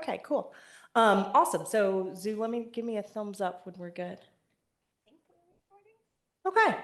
Okay, cool. Awesome. So Zoo, give me a thumbs up when we're good. Okay.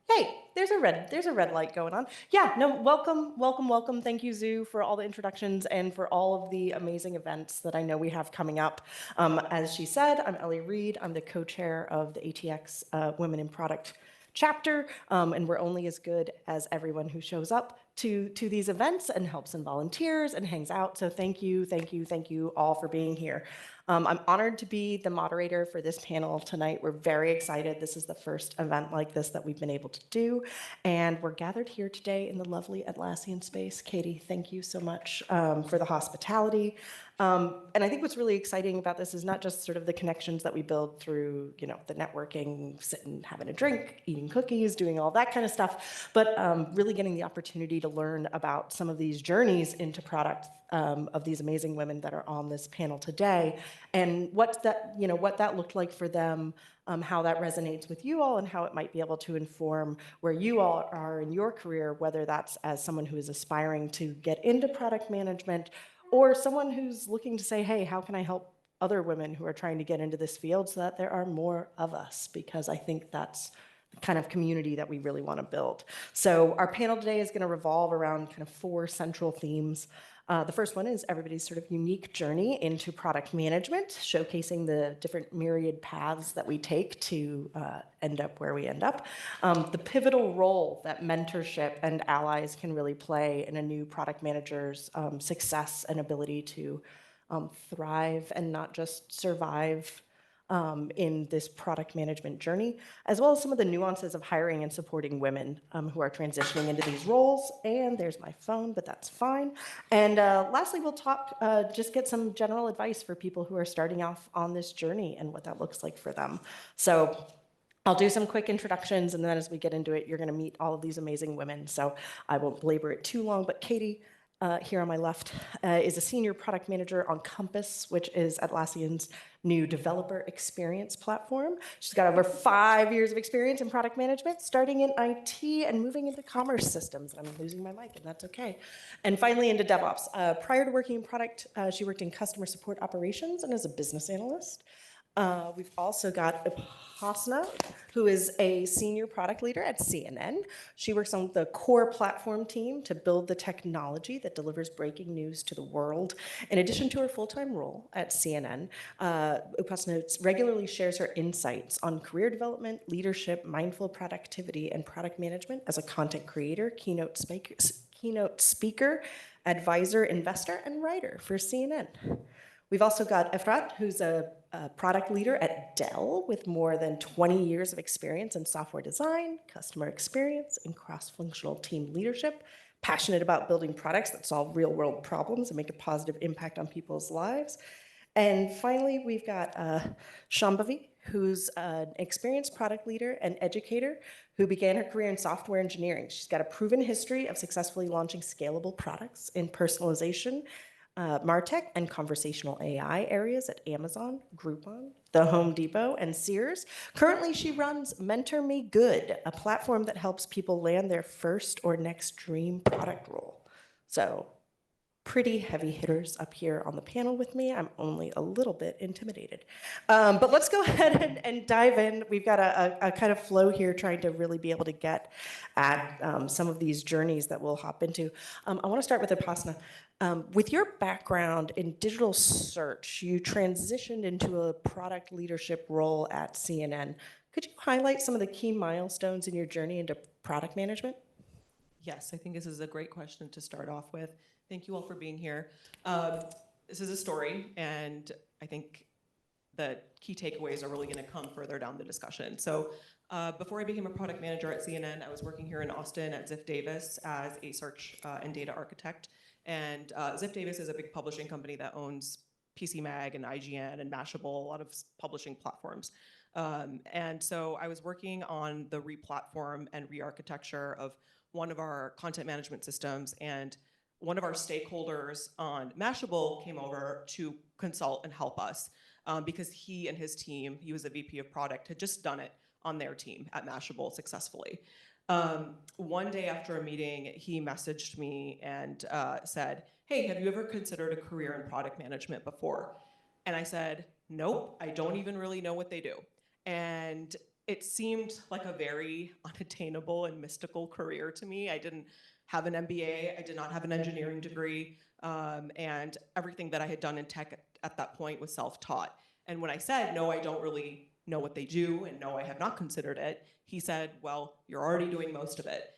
Hey, there's a red light going on. Yeah, no, welcome. Thank you, Zoo, for all the introductions and for all of the amazing events that I know we have coming up. As she said, I'm Ellie Reed. I'm the co-chair of the ATX Women in Product chapter, and we're only as good as everyone who shows up to these events and helps and volunteers and hangs out. So thank you all for being here. I'm honored to be the moderator for this panel tonight. We're very excited. This is the first event like this that we've been able to do. And we're gathered here today in the lovely Atlassian space. Katie, thank you so much for the hospitality. And I think what's really exciting about this is not just sort of the connections that we build through, the networking, sitting, having a drink, eating cookies, doing all that kind of stuff, but really getting the opportunity to learn about some of these journeys into product of these amazing women that are on this panel today, and what that looked like for them, how that resonates with you all, and how it might be able to inform where you all are in your career, whether that's as someone who is aspiring to get into product management, or someone who's looking to say, hey, how can I help other women who are trying to get into this field so that there are more of us? Because I think that's the kind of community that we really want to build. So our panel today is going to revolve around kind of 4 central themes. The first one is everybody's sort of unique journey into product management, showcasing the different myriad paths that we take to end up where we end up. The pivotal role that mentorship and allies can really play in a new product manager's success and ability to thrive and not just survive in this product management journey, as well as some of the nuances of hiring and supporting women who are transitioning into these roles. And there's my phone, but that's fine. And lastly, we'll talk, just get some general advice for people who are starting off on this journey and what that looks like for them. So I'll do some quick introductions, and then as we get into it, you're going to meet all of these amazing women. So I won't belabor it too long, but Katie, here on my left, is a senior product manager on Compass, which is Atlassian's new developer experience platform. She's got over 5 years of experience in product management, starting in IT and moving into commerce systems. I'm losing my mic, and that's okay. And finally into DevOps. Prior to working in product, she worked in customer support operations and as a business analyst. We've also got Upasana, who is a senior product leader at CNN. She works on the core platform team to build the technology that delivers breaking news to the world. In addition to her full-time role at CNN, Upasana regularly shares her insights on career development, leadership, mindful productivity, and product management as a content creator, keynote speaker, advisor, investor, and writer for CNN. We've also got Efrat, who's a product leader at Dell with more than 20 years of experience in software design, customer experience, and cross-functional team leadership, passionate about building products that solve real-world problems and make a positive impact on people's lives. And finally, we've got Shambhavi, who's an experienced product leader and educator who began her career in software engineering. She's got a proven history of successfully launching scalable products in personalization, MarTech, and conversational AI areas at Amazon, Groupon, the Home Depot, and Sears. Currently, she runs Mentor Me Good, a platform that helps people land their first or next dream product role. So, pretty heavy hitters up here on the panel with me. I'm only a little bit intimidated. But let's go ahead and dive in. We've got a kind of flow here trying to really be able to get at some of these journeys that we'll hop into. I want to start with Upasana. With your background in digital search, you transitioned into a product leadership role at CNN. Could you highlight some of the key milestones in your journey into product management? Yes, I think this is a great question to start off with. Thank you all for being here. This is a story, and I think the key takeaways are really going to come further down the discussion. So before I became a product manager at CNN, I was working here in Austin at Ziff Davis as a search and data architect. And Ziff Davis is a big publishing company that owns PC Mag and IGN and Mashable, a lot of publishing platforms. And so I was working on the re-platform and re-architecture of one of our content management systems, and one of our stakeholders on Mashable came over to consult and help us because he and his team, he was a VP of product, had just done it on their team at Mashable successfully. One day after a meeting, he messaged me and said, hey, have you ever considered a career in product management before? And I said, nope, I don't even really know what they do. And it seemed like a very unattainable and mystical career to me. I didn't have an MBA, I did not have an engineering degree, and everything that I had done in tech at that point was self-taught. And when I said, no, I don't really know what they do, and no, I have not considered it, he said, well, you're already doing most of it.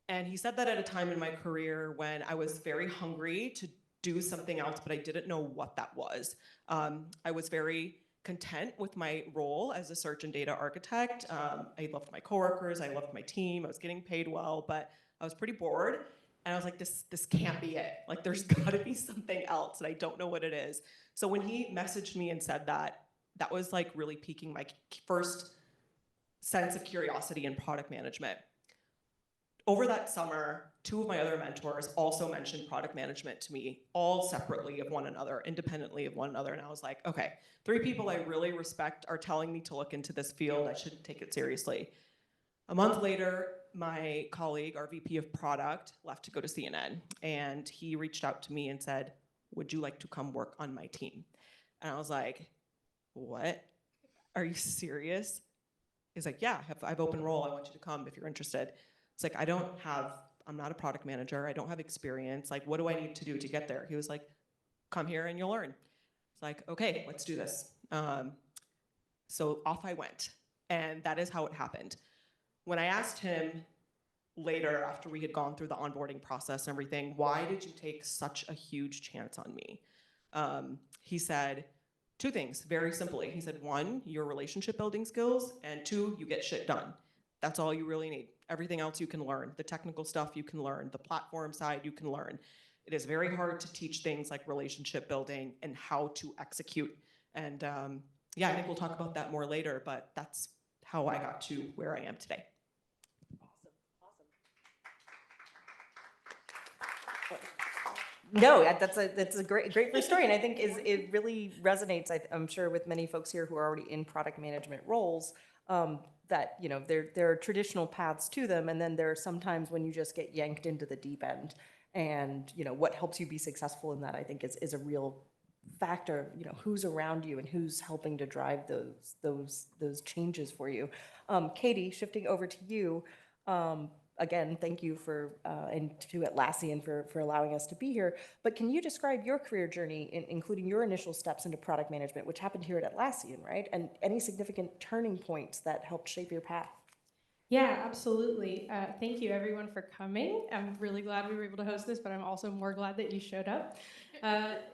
And he said that at a time in my career when I was very hungry to do something else, but I didn't know what that was. I was very content with my role as a search and data architect. I loved my coworkers, I loved my team, I was getting paid well, but I was pretty bored. And I was like, this can't be it. Like, there's gotta be something else, and I don't know what it is. So when he messaged me and said that, that was like really piquing my first sense of curiosity in product management. Over that summer, two of my other mentors also mentioned product management to me, all separately of one another, independently of one another. And I was like, okay, 3 people I really respect are telling me to look into this field. I should take it seriously. A month later, my colleague, our VP of product, left to go to CNN. And he reached out to me and said, would you like to come work on my team? And I was like, what? Are you serious? He's like, yeah, I have open role. I want you to come if you're interested. It's like, I'm not a product manager. I don't have experience. Like, what do I need to do to get there? He was like, come here and you'll learn. It's like, okay, let's do this. So off I went. And that is how it happened. When I asked him later, after we had gone through the onboarding process and everything, why did you take such a huge chance on me? He said 2 things, very simply. He said, 1, your relationship building skills, and 2, you get shit done. That's all you really need. Everything else you can learn. The technical stuff you can learn. The platform side you can learn. It is very hard to teach things like relationship building and how to execute. And yeah, I think we'll talk about that more later, but that's how I got to where I am today. No, that's a great first story, and I think it really resonates. I'm sure with many folks here who are already in product management roles. That there are traditional paths to them, and then there are sometimes when you just get yanked into the deep end, and what helps you be successful in that, I think, is a real factor. Who's around you and who's helping to drive those changes for you. Katie, shifting over to you. Again, thank you and to Atlassian for allowing us to be here. But can you describe your career journey, including your initial steps into product management, which happened here at Atlassian, right? And any significant turning points that helped shape your path? Yeah, absolutely. Thank you, everyone, for coming. I'm really glad we were able to host this, but I'm also more glad that you showed up.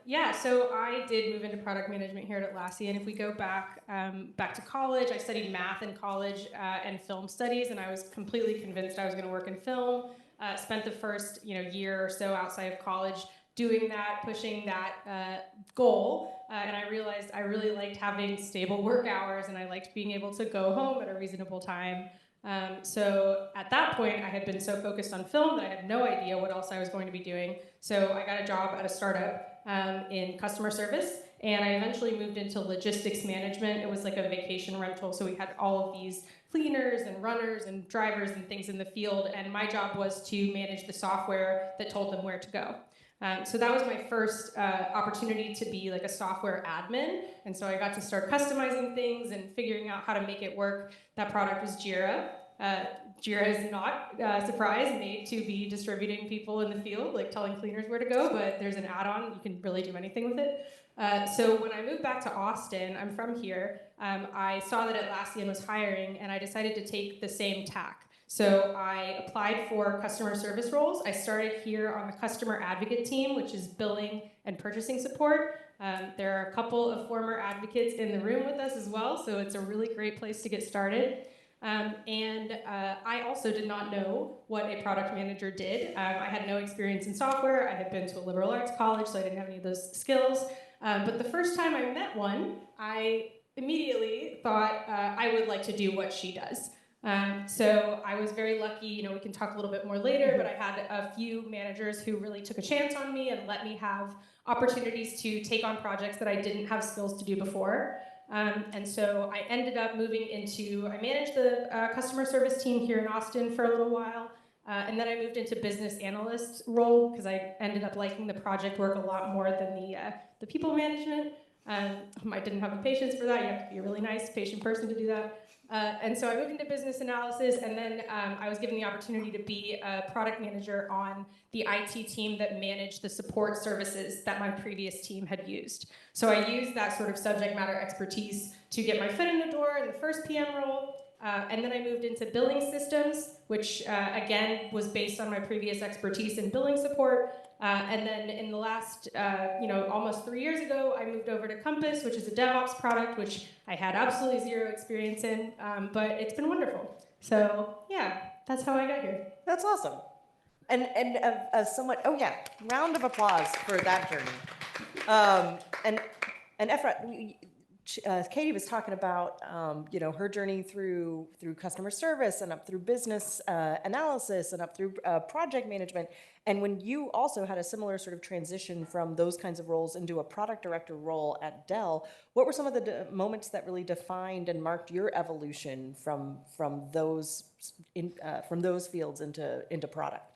Yeah, so I did move into product management here at Atlassian. If we go back to college, I studied math in college and film studies, and I was completely convinced I was going to work in film. Spent the first year or so outside of college doing that, pushing that goal, and I realized I really liked having stable work hours, and I liked being able to go home at a reasonable time. So at that point, I had been so focused on film that I had no idea what else I was going to be doing. So I got a job at a startup in customer service, and I eventually moved into logistics management. It was like a vacation rental, so we had all of these cleaners and runners and drivers and things in the field, and my job was to manage the software that told them where to go. So that was my first opportunity to be like a software admin, and so I got to start customizing things and figuring out how to make it work. That product was Jira. Jira is not, surprise, made to be distributing people in the field, like telling cleaners where to go, but there's an add-on. You can really do anything with it. So when I moved back to Austin, I'm from here, I saw that Atlassian was hiring, and I decided to take the same tack. So I applied for customer service roles. I started here on the customer advocate team, which is billing and purchasing support. There are a couple of former advocates in the room with us as well, so it's a really great place to get started. I also did not know what a product manager did. I had no experience in software. I had been to a liberal arts college, so I didn't have any of those skills. But the first time I met one, I immediately thought I would like to do what she does. So I was very lucky, we can talk a little bit more later, but I had a few managers who really took a chance on me and let me have opportunities to take on projects that I didn't have skills to do before. And so I ended up moving into, I managed the customer service team here in Austin for a little while. And then I moved into business analyst role because I ended up liking the project work a lot more than the people management. I didn't have the patience for that. You have to be a really nice, patient person to do that. And so I moved into business analysis, and then I was given the opportunity to be a product manager on the IT team that managed the support services that my previous team had used. So I used that sort of subject matter expertise to get my foot in the door in the first PM role. And then I moved into billing systems, which again was based on my previous expertise in billing support. And then in the last, almost 3 years ago, I moved over to Compass, which is a DevOps product, which I had absolutely zero experience in, but it's been wonderful. So yeah, that's how I got here. That's awesome. And somewhat, oh yeah, round of applause for that journey. And Efrat, Katie was talking about, her journey through customer service and up through business analysis and up through project management. And when you also had a similar sort of transition from those kinds of roles into a product director role at Dell, what were some of the moments that really defined and marked your evolution from those fields into product?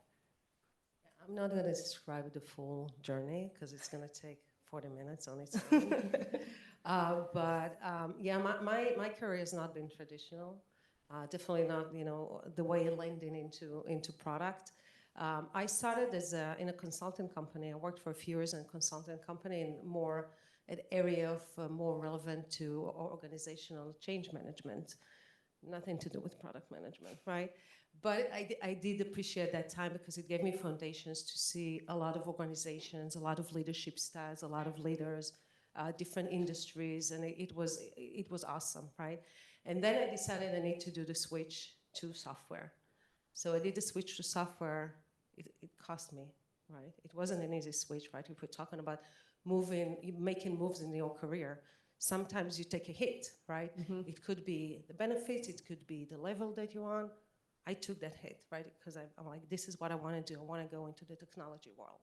I'm not going to describe the full journey because it's going to take 40 minutes on its own. My career has not been traditional. Definitely not, the way landing into product. I started in a consulting company. I worked for a few years in a consulting company in more an area of more relevant to organizational change management. Nothing to do with product management, right? But I did appreciate that time because it gave me foundations to see a lot of organizations, a lot of leadership styles, a lot of leaders, different industries, and it was awesome, right? And then I decided I need to do the switch to software. So I did the switch to software. It cost me, right? It wasn't an easy switch, right? If we're talking about making moves in your career, sometimes you take a hit, right? Mm-hmm. It could be the benefits, it could be the level that you're on. I took that hit, right? Because I'm like, this is what I want to do. I want to go into the technology world.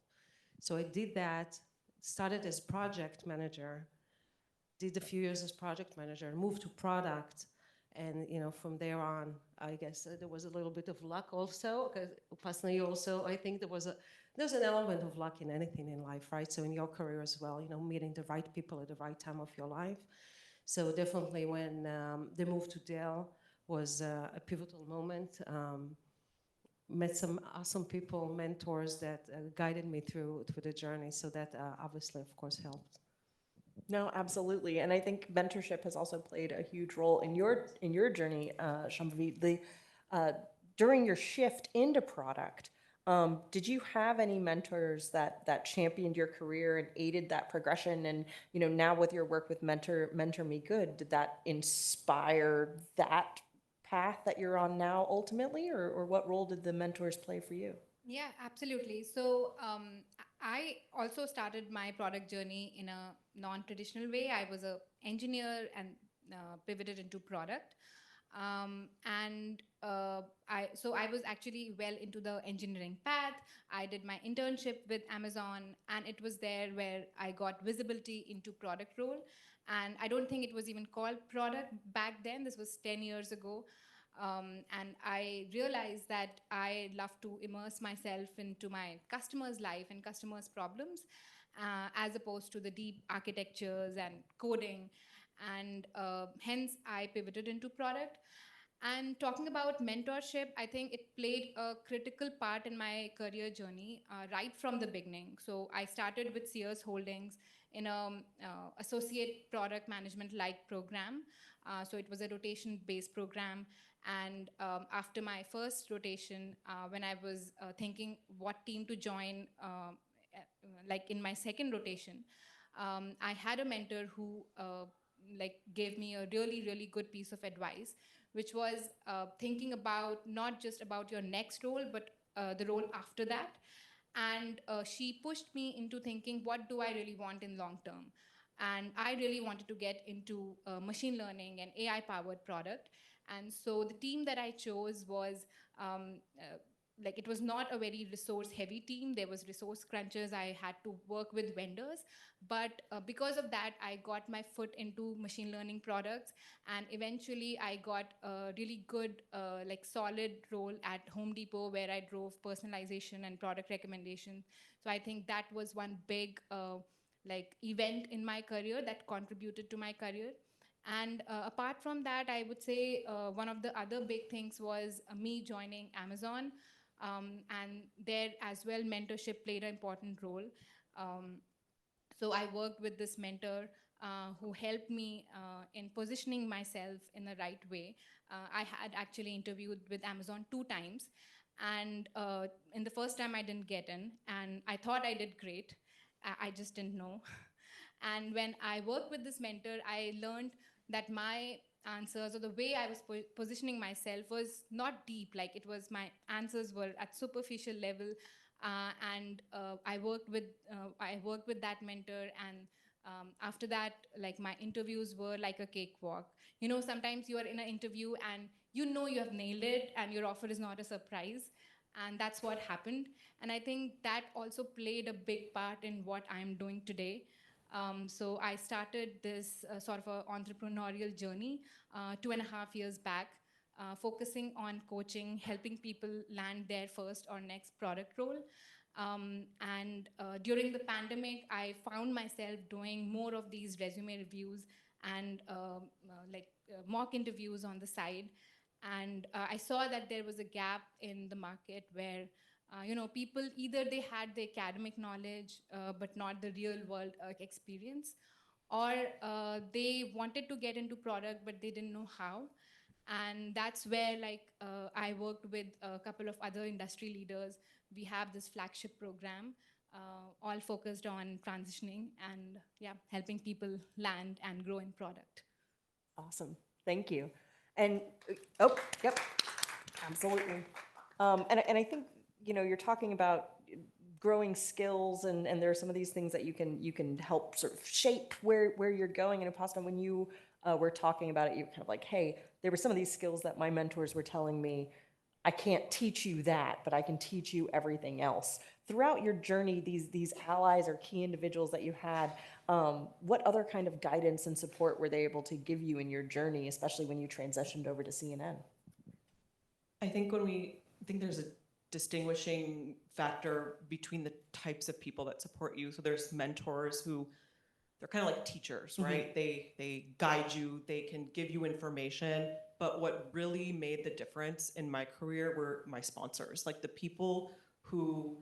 So I did that, started as project manager, did a few years as project manager, moved to product. And from there on, I guess there was a little bit of luck also, because personally also, I think there's an element of luck in anything in life, right? So in your career as well, meeting the right people at the right time of your life. So definitely when the move to Dell was a pivotal moment. Met some awesome people, mentors that guided me through the journey. So that obviously, of course, helped. No, absolutely, and I think mentorship has also played a huge role in your journey, Shambhavi. During your shift into product, did you have any mentors that championed your career and aided that progression? And now with your work with Mentor Me Good, did that inspire that path that you're on now ultimately, or what role did the mentors play for you? Yeah, absolutely. So I also started my product journey in a non-traditional way. I was an engineer and pivoted into product. I was actually well into the engineering path. I did my internship with Amazon, and it was there where I got visibility into product role. And I don't think it was even called product back then. This was 10 years ago. And I realized that I love to immerse myself into my customer's life and customers' problems, as opposed to the deep architectures and coding. And hence, I pivoted into product. And talking about mentorship, I think it played a critical part in my career journey right from the beginning. So I started with Sears Holdings in a associate product management like program. So it was a rotation-based program. And after my first rotation, when I was thinking what team to join, like in my second rotation, I had a mentor who gave me a really, really good piece of advice, which was thinking about not just about your next role, but the role after that. And she pushed me into thinking, what do I really want in long term? And I really wanted to get into machine learning and AI powered product. And so the team that I chose was like it was not a very resource heavy team. There was resource crunches. I had to work with vendors, but because of that, I got my foot into machine learning products, and eventually I got a really good, like solid role at Home Depot, where I drove personalization and product recommendation. So I think that was one big like event in my career that contributed to my career. And apart from that, I would say one of the other big things was me joining Amazon. And there as well, mentorship played an important role. Um, so I worked with this mentor who helped me in positioning myself in the right way. I had actually interviewed with Amazon 2 times. And in the first time, I didn't get in. And I thought I did great. I just didn't know. And when I worked with this mentor, I learned that my answers, or the way I was positioning myself, was not deep. Like it was, my answers were at superficial level. And I worked with that mentor, and after that, like my interviews were like a cakewalk. You know, sometimes you are in an interview and you know you have nailed it, and your offer is not a surprise. And that's what happened. And I think that also played a big part in what I'm doing today. So I started this sort of a entrepreneurial journey 2.5 years back, focusing on coaching, helping people land their first or next product role. And during the pandemic, I found myself doing more of these resume reviews and mock interviews on the side. And I saw that there was a gap in the market where people, either they had the academic knowledge but not the real world experience, or they wanted to get into product but they didn't know how. And that's where I worked with a couple of other industry leaders. We have this flagship program, all focused on transitioning and, yeah, helping people land and grow in product. Awesome. Thank you. And, yep, absolutely. And I think, you're talking about growing skills, and there are some of these things that you can help sort of shape where you're going. And Apostol, when you were talking about it, you're kind of like, hey, there were some of these skills that my mentors were telling me, I can't teach you that, but I can teach you everything else. Throughout your journey, these allies or key individuals that you had, what other kind of guidance and support were they able to give you in your journey, especially when you transitioned over to CNN? I think there's a distinguishing factor between the types of people that support you. So there's mentors who, they're kind of like teachers, right? They guide you, they can give you information. But what really made the difference in my career were my sponsors, like the people who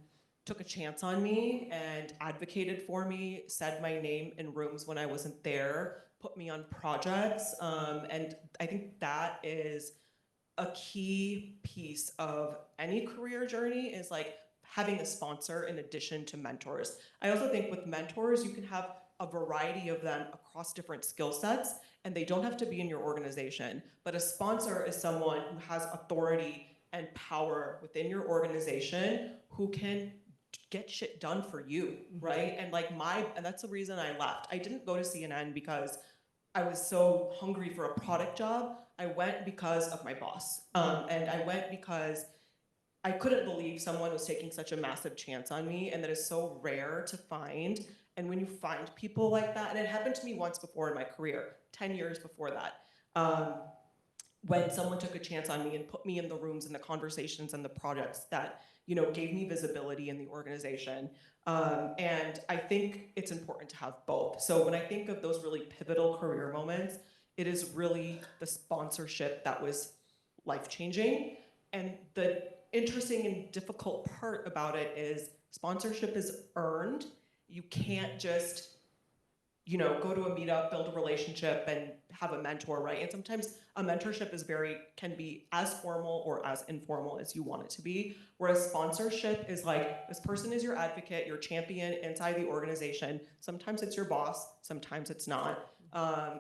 took a chance on me and advocated for me, said my name in rooms when I wasn't there, put me on projects. And I think that is a key piece of any career journey, is like having a sponsor in addition to mentors. I also think with mentors, you can have a variety of them across different skill sets, and they don't have to be in your organization. But a sponsor is someone who has authority and power within your organization, who can get shit done for you, right? And and that's the reason I left. I didn't go to CNN because I was so hungry for a product job. I went because of my boss. And I went because I couldn't believe someone was taking such a massive chance on me, and that is so rare to find. And when you find people like that, and it happened to me once before in my career, 10 years before that, when someone took a chance on me and put me in the rooms and the conversations and the projects that gave me visibility in the organization. And I think it's important to have both. So when I think of those really pivotal career moments, it is really the sponsorship that was life-changing. And the interesting and difficult part about it is sponsorship is earned. You can't just go to a meetup, build a relationship, and have a mentor, right? And sometimes a mentorship can be as formal or as informal as you want it to be. Whereas sponsorship is like, this person is your advocate, your champion inside the organization. Sometimes it's your boss, sometimes it's not.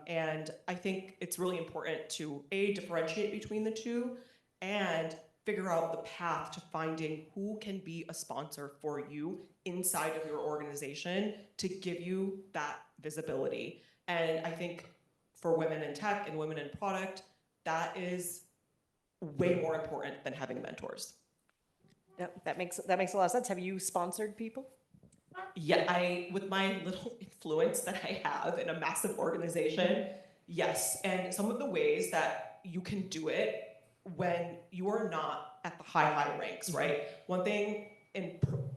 And I think it's really important to differentiate between the two, and figure out the path to finding who can be a sponsor for you inside of your organization to give you that visibility. And I think for women in tech and women in product, that is way more important than having mentors. Yep, that makes a lot of sense. Have you sponsored people? Yeah, with my little influence that I have in a massive organization, yes. And some of the ways that you can do it when you are not at the high ranks, right? One thing,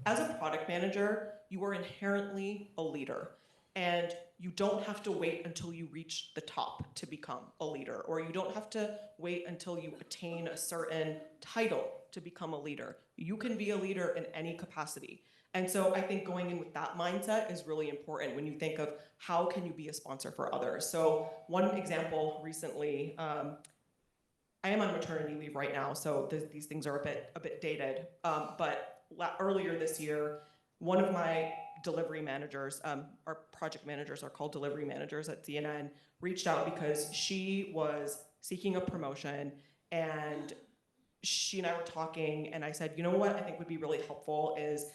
as a product manager, you are inherently a leader. And you don't have to wait until you reach the top to become a leader, or you don't have to wait until you attain a certain title to become a leader. You can be a leader in any capacity. And so I think going in with that mindset is really important when you think of how can you be a sponsor for others. So one example recently, I am on maternity leave right now, so these things are a bit dated. But earlier this year, one of my delivery managers, our project managers are called delivery managers at CNN, reached out because she was seeking a promotion, and she and I were talking, and I said, you know what I think would be really helpful is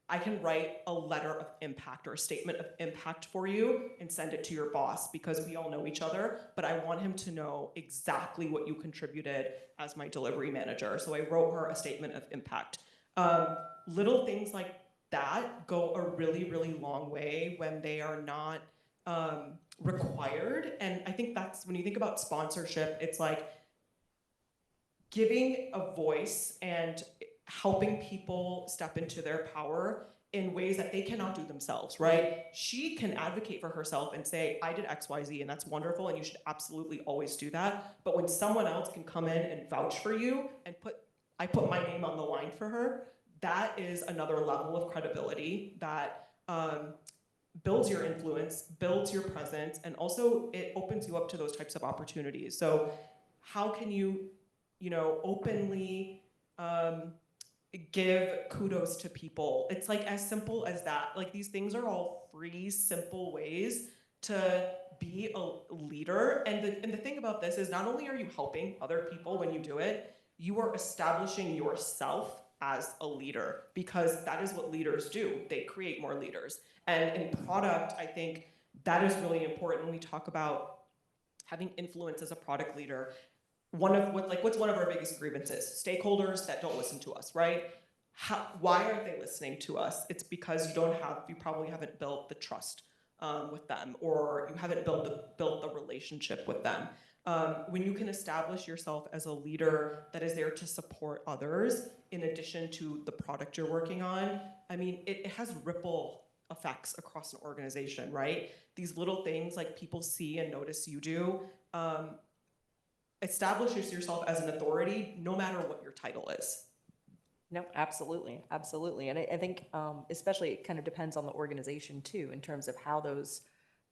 I can write a letter of impact or a statement of impact for you and send it to your boss, because we all know each other, but I want him to know exactly what you contributed as my delivery manager. So I wrote her a statement of impact. Little things like that go a really long way when they are not required. And I think that's when you think about sponsorship, it's like giving a voice and helping people step into their power in ways that they cannot do themselves, right? She can advocate for herself and say, I did X, Y, Z, and that's wonderful, and you should absolutely always do that. But when someone else can come in and vouch for you and I put my name on the line for her, that is another level of credibility that builds your influence, builds your presence, and also it opens you up to those types of opportunities. So how can you openly give kudos to people? It's like as simple as that. Like these things are all free, simple ways to be a leader. And the thing about this is not only are you helping other people when you do it, you are establishing yourself as a leader, because that is what leaders do. They create more leaders. And in product, I think that is really important when we talk about having influence as a product leader. What's one of our biggest grievances? Stakeholders that don't listen to us, right? Why aren't they listening to us? It's because you probably haven't built the trust with them, or you haven't built the relationship with them. When you can establish yourself as a leader that is there to support others in addition to the product you're working on, I mean, it has ripple effects across an organization, right? These little things like people see and notice you do, establishes yourself as an authority no matter what your title is. No, absolutely, absolutely. And I think especially it kind of depends on the organization too, in terms of how those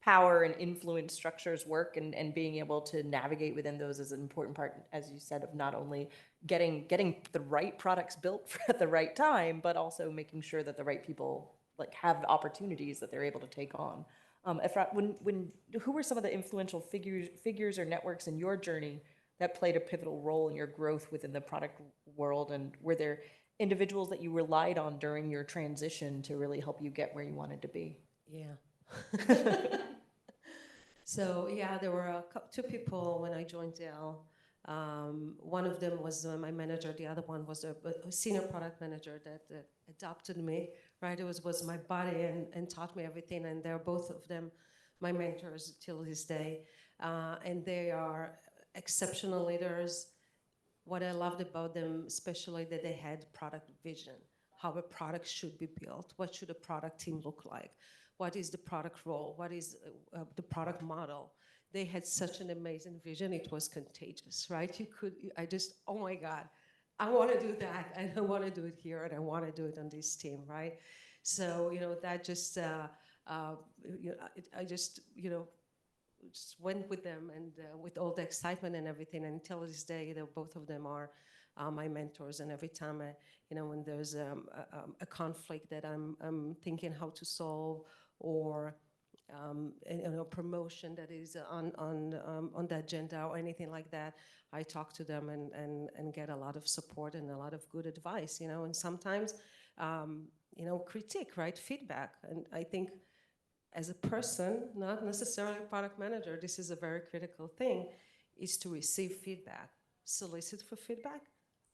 power and influence structures work, and being able to navigate within those is an important part, as you said, of not only getting the right products built at the right time, but also making sure that the right people like have the opportunities that they're able to take on. Efrat, who were some of the influential figures or networks in your journey that played a pivotal role in your growth within the product world? And were there individuals that you relied on during your transition to really help you get where you wanted to be? Yeah. So yeah, there were two people when I joined Dell. One of them was my manager. The other one was a senior product manager that adopted me. Right, it was my buddy and taught me everything. And they're both of them my mentors till this day. And they are exceptional leaders. What I loved about them, especially that they had product vision, how a product should be built, what should a product team look like, what is the product role, what is the product model. They had such an amazing vision, it was contagious, right? Oh my God, I want to do that, and I want to do it here, and I want to do it on this team, right? So, that just, I just went with them, and with all the excitement and everything. And until this day, both of them are my mentors. And every time, when there's a conflict that I'm thinking how to solve, or promotion that is on the agenda or anything like that, I talk to them and get a lot of support and a lot of good advice. And sometimes critique, right, feedback. And I think, as a person, not necessarily a product manager, this is a very critical thing, is to receive feedback, solicit for feedback,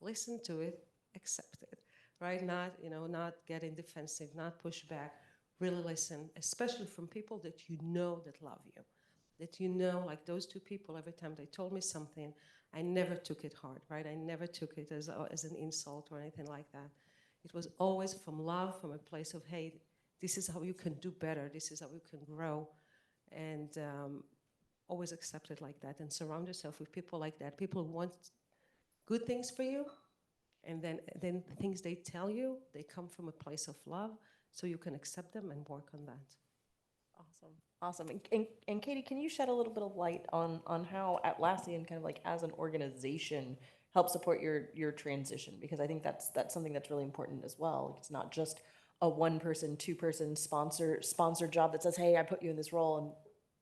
listen to it, accept it, right? Not, not getting defensive, not push back. Really listen, especially from people that you know that love you. That you know, like those two people, every time they told me something, I never took it hard, right? I never took it as an insult or anything like that. It was always from love, from a place of, hey, this is how you can do better, this is how you can grow, and always accept it like that and surround yourself with people like that, people who want good things for you, and then the things they tell you, they come from a place of love, so you can accept them and work on that. Awesome. Awesome. And Katie, can you shed a little bit of light on how Atlassian kind of like as an organization helps support your transition? Because I think that's something that's really important as well. It's not just a one person, two person sponsor job that says, hey, I put you in this role and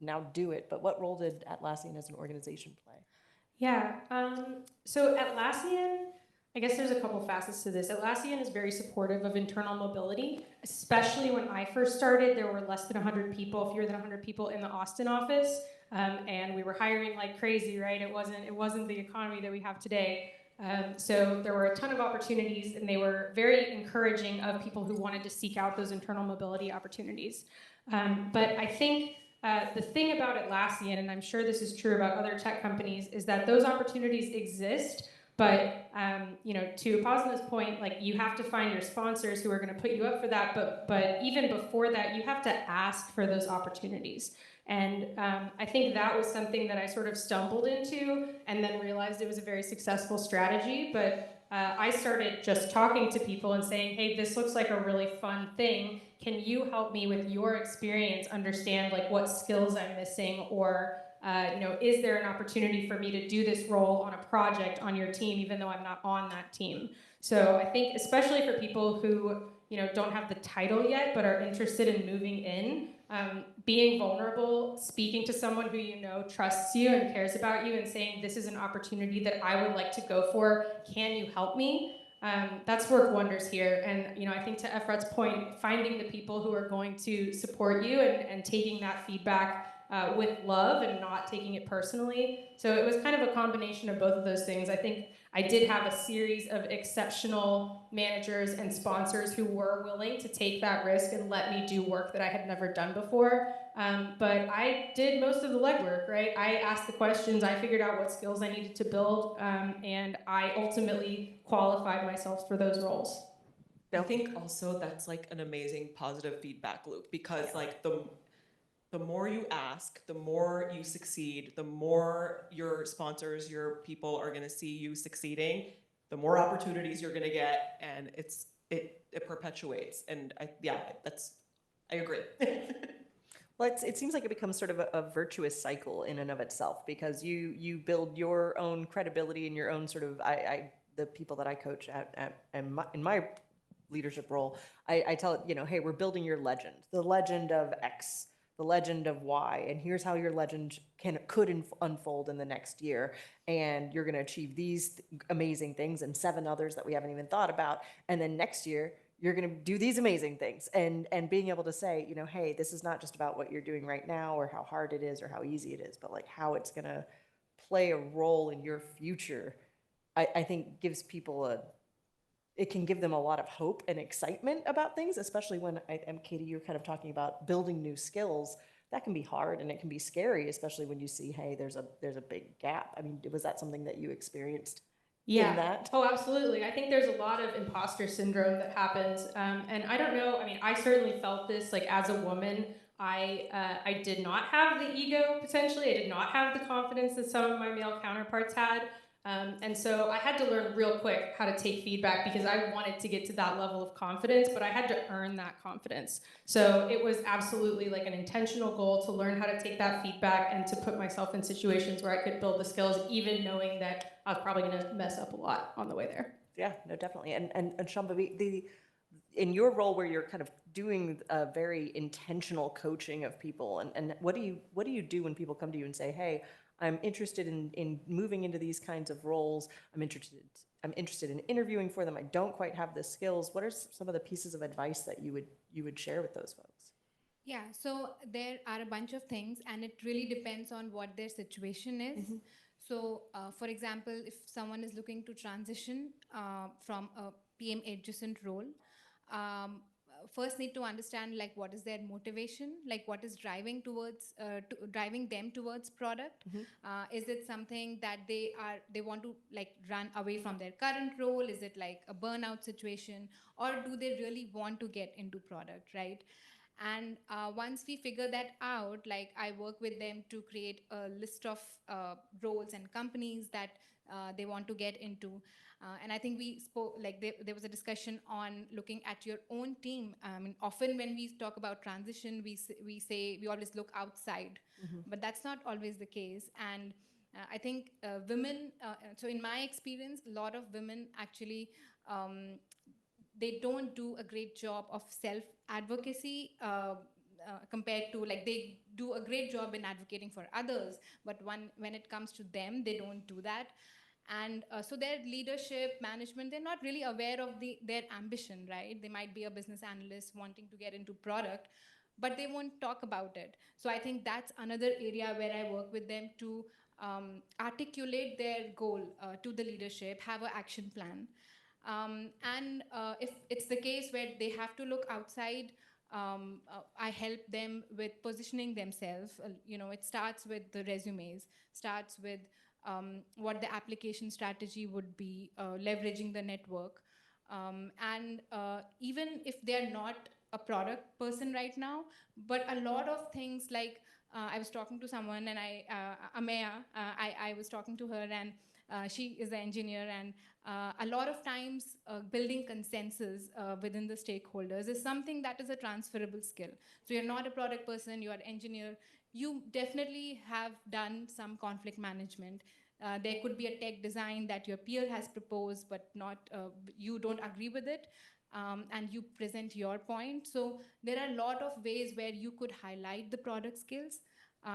now do it. But what role did Atlassian as an organization play? Yeah, so Atlassian, I guess there's a couple facets to this. Atlassian is very supportive of internal mobility, especially when I first started. There were less than 100 people, fewer than 100 people in the Austin office, and we were hiring like crazy, right? It wasn't the economy that we have today. So there were a ton of opportunities, and they were very encouraging of people who wanted to seek out those internal mobility opportunities. But I think the thing about Atlassian, and I'm sure this is true about other tech companies, is that those opportunities exist, but to Posna's point, like you have to find your sponsors who are going to put you up for that. But even before that, you have to ask for those opportunities. And I think that was something that I sort of stumbled into, and then realized it was a very successful strategy. But I started just talking to people and saying, hey, this looks like a really fun thing. Can you help me with your experience understand like what skills I'm missing, or is there an opportunity for me to do this role on a project on your team, even though I'm not on that team? So I think especially for people who don't have the title yet but are interested in moving in, being vulnerable, speaking to someone who trusts you and cares about you, and saying this is an opportunity that I would like to go for. Can you help me? That's worked wonders here. And I think to Efrat's point, finding the people who are going to support you and taking that feedback with love and not taking it personally. So it was kind of a combination of both of those things. I think I did have a series of exceptional managers and sponsors who were willing to take that risk and let me do work that I had never done before. But I did most of the legwork, right? I asked the questions, I figured out what skills I needed to build, and I ultimately qualified myself for those roles. I think also that's like an amazing positive feedback loop, because like the more you ask, the more you succeed, the more your sponsors, your people are going to see you succeeding, the more opportunities you're going to get, and it perpetuates. And I agree. Well, it seems like it becomes sort of a virtuous cycle in and of itself, because you build your own credibility and your own sort of the people that I coach in my leadership role, I tell it, hey, we're building your legend, the legend of X, the legend of Y, and here's how your legend could unfold in the next year, and you're going to achieve these amazing things and 7 others that we haven't even thought about, and then next year you're going to do these amazing things, and being able to say, hey, this is not just about what you're doing right now or how hard it is or how easy it is, but like how it's going to play a role in your future. I think gives people it can give them a lot of hope and excitement about things, especially when, Katie, you're kind of talking about building new skills. That can be hard and it can be scary, especially when you see, hey, there's a big gap. I mean, was that something that you experienced? Yeah. In that? Oh, absolutely. I think there's a lot of imposter syndrome that happens. And I don't know, I mean, I certainly felt this, like as a woman, I did not have the ego, potentially. I did not have the confidence that some of my male counterparts had. And so I had to learn real quick how to take feedback, because I wanted to get to that level of confidence, but I had to earn that confidence. So it was absolutely like an intentional goal to learn how to take that feedback and to put myself in situations where I could build the skills, even knowing that I was probably going to mess up a lot on the way there. Yeah, no, definitely. And Shambhavi, in your role where you're kind of doing a very intentional coaching of people, and what do you do when people come to you and say, hey, I'm interested in moving into these kinds of roles. I'm interested in interviewing for them. I don't quite have the skills. What are some of the pieces of advice that you would share with those folks? Yeah, so there are a bunch of things, and it really depends on what their situation is. So, for example, if someone is looking to transition from a PM adjacent role, first need to understand like what is their motivation, like what is driving towards driving them towards product. Is it something that they want to like run away from their current role? Is it like a burnout situation, or do they really want to get into product, right? And once we figure that out, like I work with them to create a list of roles and companies that they want to get into. And I think we spoke, like there was a discussion on looking at your own team. I mean, often when we talk about transition, we always look outside, but that's not always the case. And I think women, so in my experience, a lot of women actually, they don't do a great job of self advocacy compared to, like, they do a great job in advocating for others, but when it comes to them, they don't do that. And so their leadership management, they're not really aware of their ambition, right? They might be a business analyst wanting to get into product, but they won't talk about it. So I think that's another area where I work with them to articulate their goal to the leadership, have an action plan. And if it's the case where they have to look outside, I help them with positioning themselves. It starts with the resumes, starts with what the application strategy would be, leveraging the network. And even if they're not a product person right now, but a lot of things like, I was talking to someone and Ameya, I was talking to her, and she is an engineer, and a lot of times building consensus within the stakeholders is something that is a transferable skill. So you're not a product person, you're an engineer, you definitely have done some conflict management. There could be a tech design that your peer has proposed, but not you don't agree with it, and you present your point. So there are a lot of ways where you could highlight the product skills.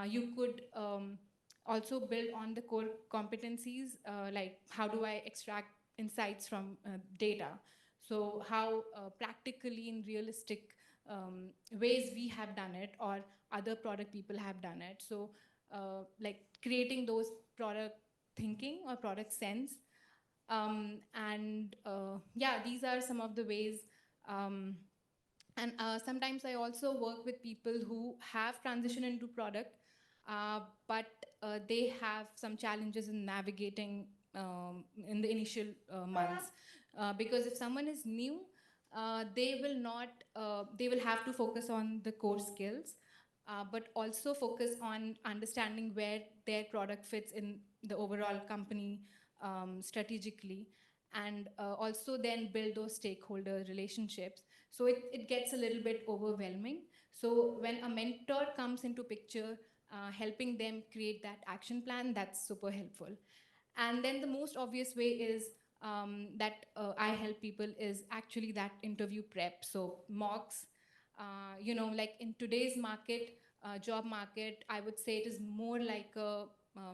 You could also build on the core competencies, like how do I extract insights from data? So how practically in realistic ways we have done it, or other product people have done it. So like creating those product thinking or product sense. And yeah, these are some of the ways. um, and sometimes I also work with people who have transitioned into product, but they have some challenges in navigating in the initial months. Because if someone is new, they will have to focus on the core skills, but also focus on understanding where their product fits in the overall company strategically, and also then build those stakeholder relationships. So it gets a little bit overwhelming. So when a mentor comes into picture, helping them create that action plan, that's super helpful. And then the most obvious way is that I help people is actually that interview prep. So mocks, like in today's market, job market, I would say it is more like a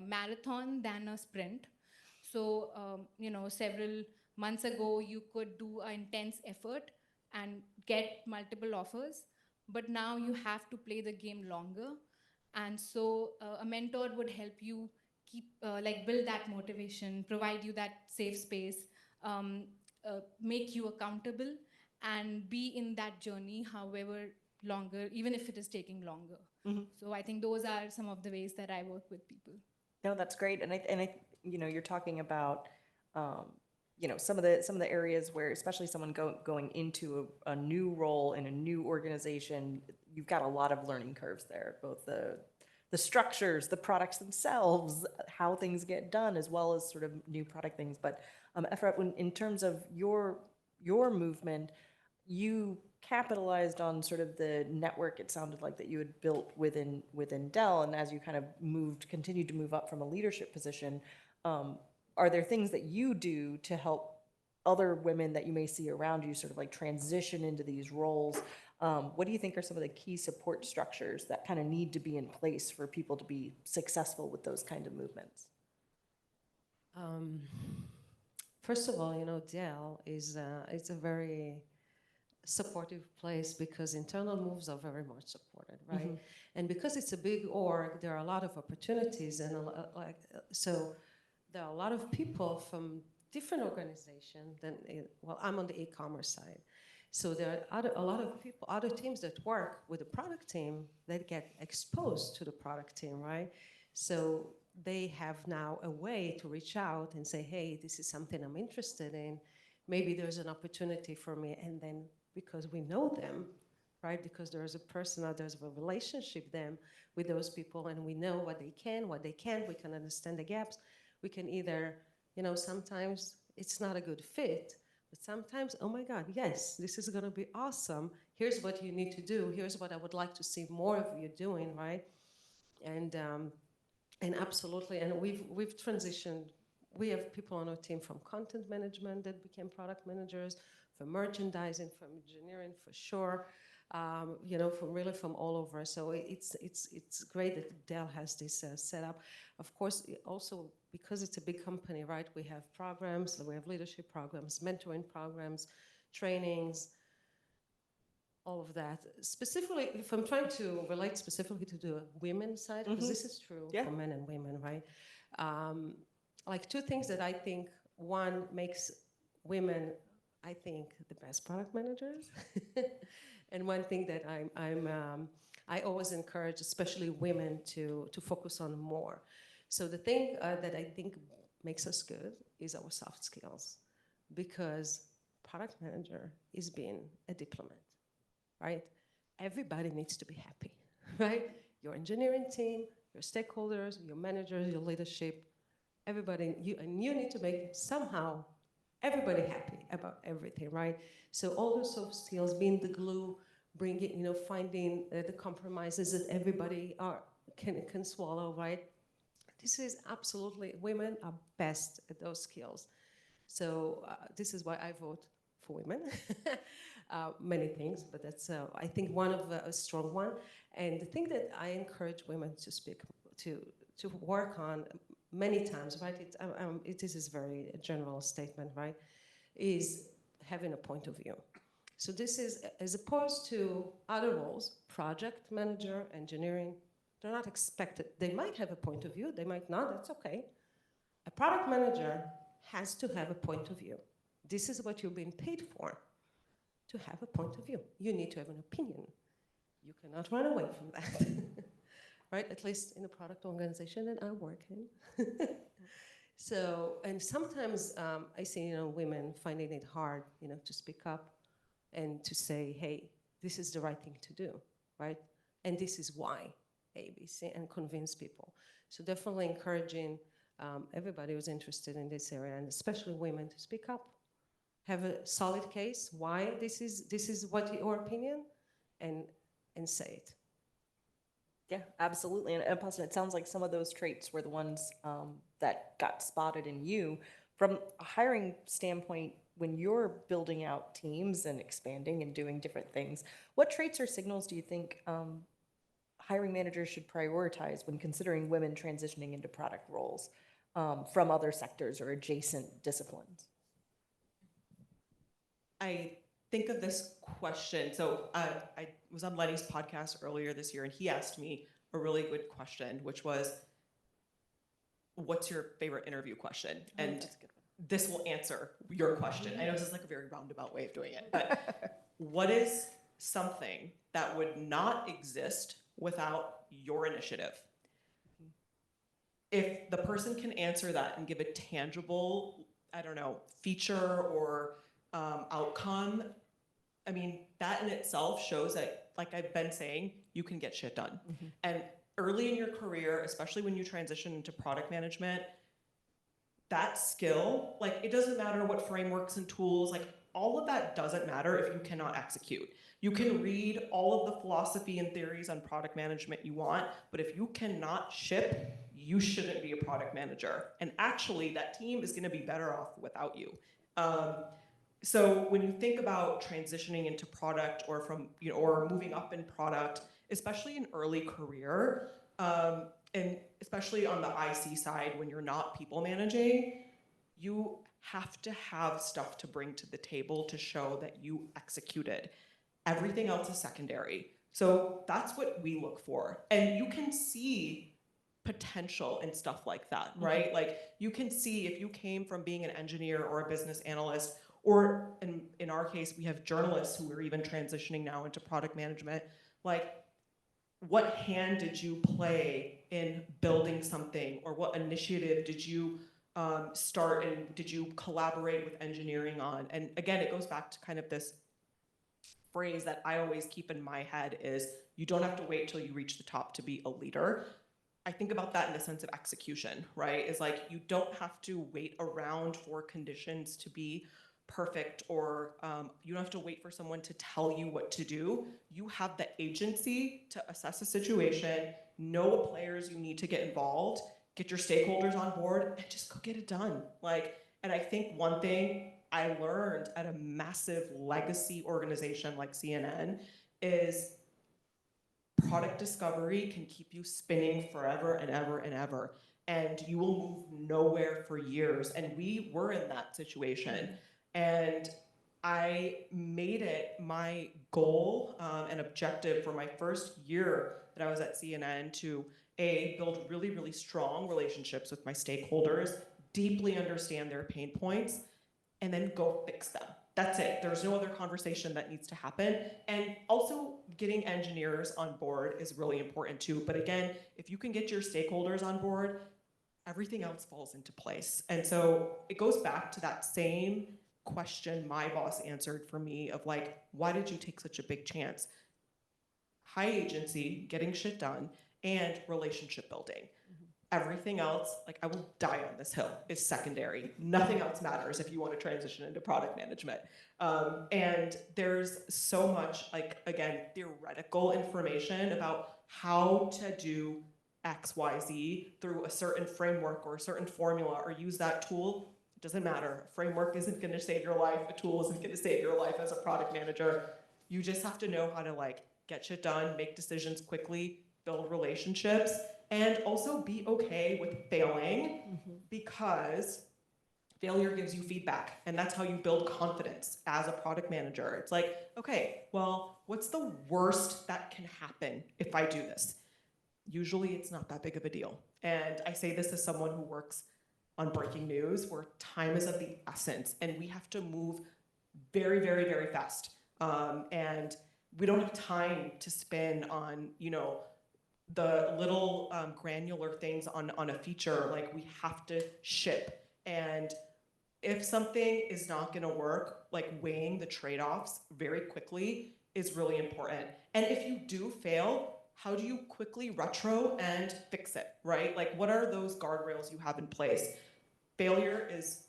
marathon than a sprint. So, several months ago, you could do an intense effort and get multiple offers, but now you have to play the game longer. And so, a mentor would help you keep, like, build that motivation, provide you that safe space, um, make you accountable, and be in that journey, however longer, even if it is taking longer. So, I think those are some of the ways that I work with people. No, that's great. And I, you're talking about, some of the areas where, especially someone going into a new role in a new organization, you've got a lot of learning curves there, both the structures, the products themselves, how things get done, as well as sort of new product things. But Efrat, in terms of your movement, you capitalized on sort of the network, it sounded like, that you had built within Dell, and as you kind of continued to move up from a leadership position, are there things that you do to help other women that you may see around you sort of like transition into these roles? What do you think are some of the key support structures that kind of need to be in place for people to be successful with those kind of movements? First of all, Dell is it's a very supportive place because internal moves are very much supported, right? And because it's a big org, there are a lot of opportunities, and so there are a lot of people from different organization than, well, I'm on the e-commerce side. So there are a lot of people, other teams that work with the product team that get exposed to the product team, right? So they have now a way to reach out and say, hey, this is something I'm interested in. Maybe there's an opportunity for me. And then because we know them, right? Because there's a person, there's a relationship then with those people, and we know what they can, what they can't, we can understand the gaps. We can either, sometimes it's not a good fit, but sometimes, oh my God, yes, this is gonna be awesome. Here's what you need to do. Here's what I would like to see more of you doing, right? And absolutely, and we've transitioned. We have people on our team from content management that became product managers, from merchandising, from engineering for sure, from all over. So it's great that Dell has this setup. Of course, also because it's a big company, right? We have programs, we have leadership programs, mentoring programs, trainings, all of that. Specifically, if I'm trying to relate specifically to the women's side, because this is true for men and women, right? Like two things that I think, one makes women, I think, the best product managers. And one thing that I always encourage, especially women, to focus on more. So the thing that I think makes us good is our soft skills, because product manager is being a diplomat, right? Everybody needs to be happy, right? Your engineering team, your stakeholders, your managers, your leadership, everybody, you need to make somehow everybody happy about everything, right? So all those soft skills, being the glue, bringing, finding the compromises that everybody can swallow, right? This is absolutely, women are best at those skills. So this is why I vote for women. Many things, but that's, I think, one of a strong one. And the thing that I encourage women to speak, to work on many times, right? This is very general statement, right? Is having a point of view. So this is, as opposed to other roles, project manager, engineering, they're not expected. They might have a point of view, they might not, that's okay. A product manager has to have a point of view. This is what you're being paid for, to have a point of view. You need to have an opinion. You cannot run away from that. Right, at least in the product organization that I work in. So, and sometimes I see, women finding it hard, to speak up and to say, hey, this is the right thing to do, right? And this is why, A, B, C, and convince people. So definitely encouraging everybody who's interested in this area, and especially women, to speak up, have a solid case, why this is what your opinion, and say it. Yeah, absolutely. And plus, it sounds like some of those traits were the ones that got spotted in you. From a hiring standpoint, when you're building out teams and expanding and doing different things, what traits or signals do you think hiring managers should prioritize when considering women transitioning into product roles from other sectors or adjacent disciplines? I think of this question. So I was on Lenny's podcast earlier this year, and he asked me a really good question, which was, what's your favorite interview question? And this will answer your question. I know this is like a very roundabout way of doing it, but what is something that would not exist without your initiative? If the person can answer that and give a tangible, I don't know, feature or outcome, I mean, that in itself shows that, like I've been saying, you can get shit done. And early in your career, especially when you transition into product management, that skill, like, it doesn't matter what frameworks and tools, like, all of that doesn't matter if you cannot execute. You can read all of the philosophy and theories on product management you want, but if you cannot ship, you shouldn't be a product manager. And actually, that team is gonna be better off without you. So when you think about transitioning into product, or from, or moving up in product, especially in early career, and especially on the IC side, when you're not people managing, you have to have stuff to bring to the table to show that you executed. Everything else is secondary. So that's what we look for. And you can see potential and stuff like that, right? Like you can see if you came from being an engineer or a business analyst, or in our case, we have journalists who are even transitioning now into product management, like what hand did you play in building something, or what initiative did you start, and did you collaborate with engineering on? And again, it goes back to kind of this phrase that I always keep in my head is, you don't have to wait till you reach the top to be a leader. I think about that in the sense of execution, right? Is like, you don't have to wait around for conditions to be perfect, or you don't have to wait for someone to tell you what to do. You have the agency to assess a situation, know what players you need to get involved, get your stakeholders on board, and just go get it done. Like, and I think one thing I learned at a massive legacy organization like CNN is product discovery can keep you spinning forever and ever and ever, and you will move nowhere for years. And we were in that situation. And I made it my goal and objective for my first year that I was at CNN to build really, really strong relationships with my stakeholders, deeply understand their pain points, and then go fix them. That's it. There's no other conversation that needs to happen. And also getting engineers on board is really important too. But again, if you can get your stakeholders on board, everything else falls into place. And so it goes back to that same question my boss answered for me of like, why did you take such a big chance? High agency, getting shit done, and relationship building. Everything else, like, I will die on this hill, is secondary. Nothing else matters if you want to transition into product management. And there's so much, like, again, theoretical information about how to do X, Y, Z through a certain framework or a certain formula, or use that tool. It doesn't matter. A framework isn't going to save your life. A tool isn't going to save your life as a product manager. You just have to know how to, like, get shit done, make decisions quickly, build relationships, and also be okay with failing, because failure gives you feedback, and that's how you build confidence as a product manager. It's like, okay, well, what's the worst that can happen if I do this? Usually it's not that big of a deal. And I say this as someone who works on breaking news, where time is of the essence, and we have to move very, very, very fast. And we don't have time to spend on, you know, the little granular things on a feature. Like, we have to ship. And if something is not gonna work, like, weighing the trade-offs very quickly is really important. And if you do fail, how do you quickly retro and fix it, right? Like, what are those guardrails you have in place? Failure is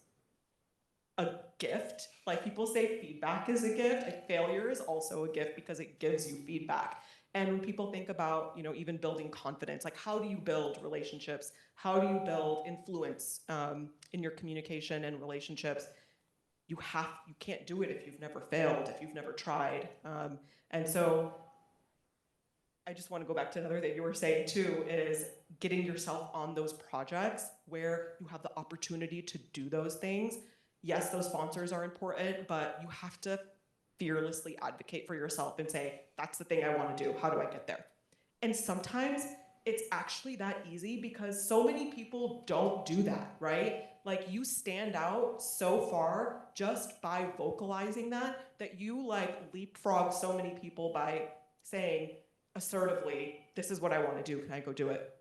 a gift. Like, people say feedback is a gift, and failure is also a gift because it gives you feedback. And when people think about, you know, even building confidence, like, how do you build relationships? How do you build influence in your communication and relationships? You can't do it if you've never failed, if you've never tried. And so I just want to go back to another thing you were saying too, is getting yourself on those projects where you have the opportunity to do those things. Yes, those sponsors are important, but you have to fearlessly advocate for yourself and say, that's the thing I want to do. How do I get there? And sometimes it's actually that easy, because so many people don't do that, right? Like, you stand out so far just by vocalizing that you, like, leapfrog so many people by saying assertively, this is what I want to do. Can I go do it?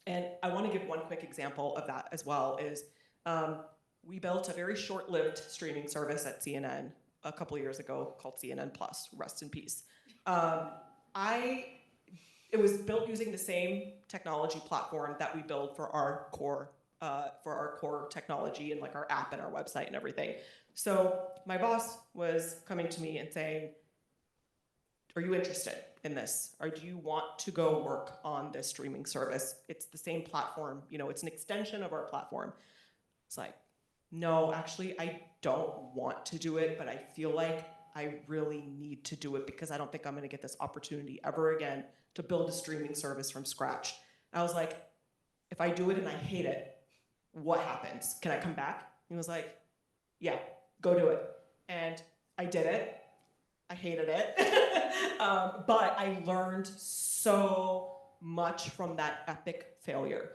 And I want to give one quick example of that as well. Is we built a very short-lived streaming service at CNN a couple of years ago called CNN Plus. Rest in peace. It was built using the same technology platform that we build for our core technology, and like our app and our website and everything. So my boss was coming to me and saying, are you interested in this? Or do you want to go work on this streaming service? It's the same platform, you know, it's an extension of our platform. It's like, no, actually, I don't want to do it, but I feel like I really need to do it, because I don't think I'm gonna get this opportunity ever again to build a streaming service from scratch. I was like, if I do it and I hate it, what happens? Can I come back? He was like, yeah, go do it. And I did it. I hated it. But I learned so much from that epic failure.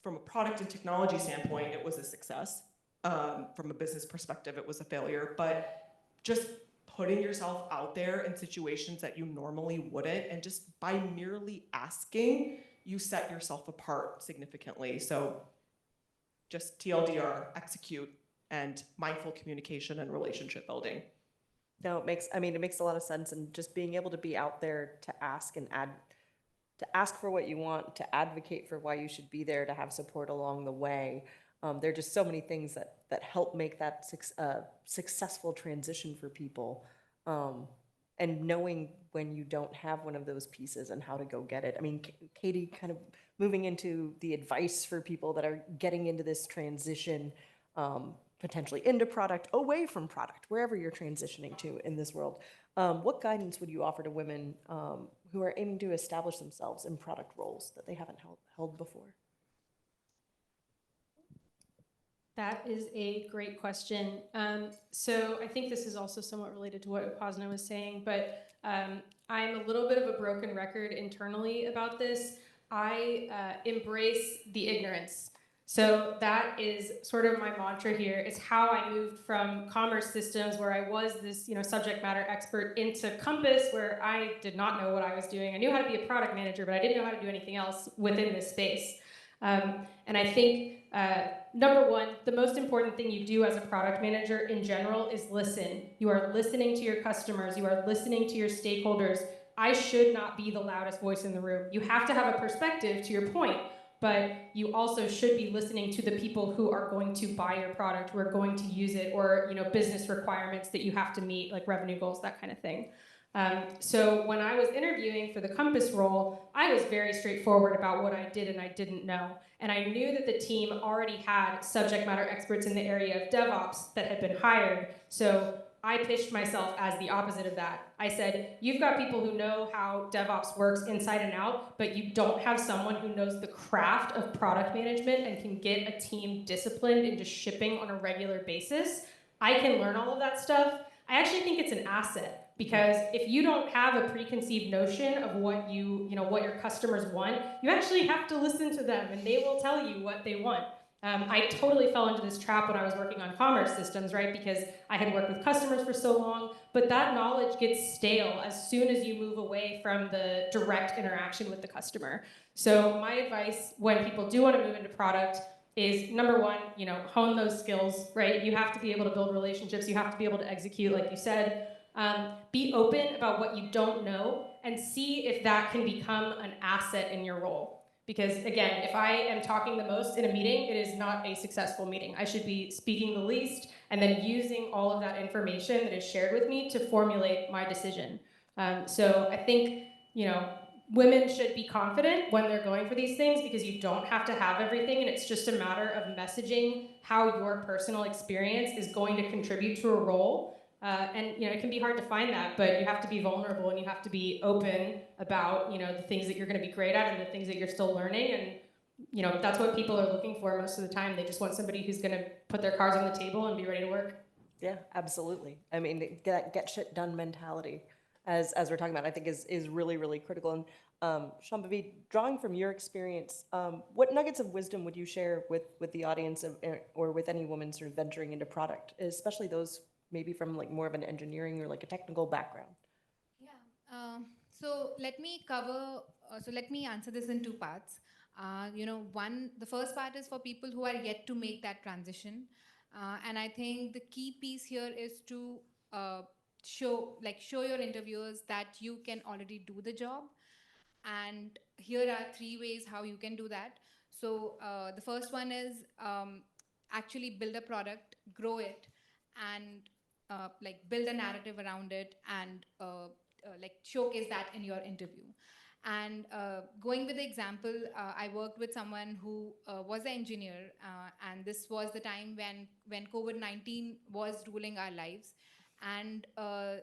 From a product and technology standpoint, it was a success. From a business perspective, it was a failure. But just putting yourself out there in situations that you normally wouldn't, and just by merely asking, you set yourself apart significantly. So just TLDR, execute, and mindful communication and relationship building. No, it makes a lot of sense. And just being able to be out there to ask and to ask for what you want, to advocate for why you should be there, to have support along the way. There are just so many things that help make that successful transition for people. And knowing when you don't have one of those pieces and how to go get it. I mean, Katie, kind of moving into the advice for people that are getting into this transition, potentially into product, away from product, wherever you're transitioning to in this world. What guidance would you offer to women who are aiming to establish themselves in product roles that they haven't held before? That is a great question. So I think this is also somewhat related to what Upasana was saying, but I'm a little bit of a broken record internally about this. I embrace the ignorance. So that is sort of my mantra here. It's how I moved from commerce systems, where I was this, subject matter expert, into Compass, where I did not know what I was doing. I knew how to be a product manager, but I didn't know how to do anything else within this space. And I think, number one, the most important thing you do as a product manager in general is listen. You are listening to your customers. You are listening to your stakeholders. I should not be the loudest voice in the room. You have to have a perspective, to your point, but you also should be listening to the people who are going to buy your product, who are going to use it, or business requirements that you have to meet, like revenue goals, that kind of thing. So when I was interviewing for the Compass role, I was very straightforward about what I did and I didn't know. And I knew that the team already had subject matter experts in the area of DevOps that had been hired. So I pitched myself as the opposite of that. I said, you've got people who know how DevOps works inside and out, but you don't have someone who knows the craft of product management and can get a team disciplined into shipping on a regular basis. I can learn all of that stuff. I actually think it's an asset, because if you don't have a preconceived notion of what what your customers want, you actually have to listen to them, and they will tell you what they want. I totally fell into this trap when I was working on commerce systems, right? Because I had worked with customers for so long, but that knowledge gets stale as soon as you move away from the direct interaction with the customer. So my advice when people do want to move into product is, number one, hone those skills, right? You have to be able to build relationships. You have to be able to execute, like you said. Be open about what you don't know and see if that can become an asset in your role. Because again, if I am talking the most in a meeting, it is not a successful meeting. I should be speaking the least and then using all of that information that is shared with me to formulate my decision. So I think, women should be confident when they're going for these things, because you don't have to have everything, and it's just a matter of messaging how your personal experience is going to contribute to a role. And it can be hard to find that, but you have to be vulnerable and you have to be open about the things that you're going to be great at and the things that you're still learning. And that's what people are looking for most of the time. They just want somebody who's going to put their cards on the table and be ready to work. Yeah, absolutely. I mean, that get shit done mentality, as we're talking about, I think is really, really critical. And Shambhavi, drawing from your experience, what nuggets of wisdom would you share with the audience or with any woman sort of venturing into product, especially those maybe from like more of an engineering or like a technical background? Yeah. So let me answer this in two parts. The first part is for people who are yet to make that transition. And I think the key piece here is to show your interviewers that you can already do the job. And here are three ways how you can do that. So the first one is actually build a product, grow it, and build a narrative around it, and showcase that in your interview. And going with the example, I worked with someone who was an engineer, and this was the time when COVID-19 was ruling our lives. And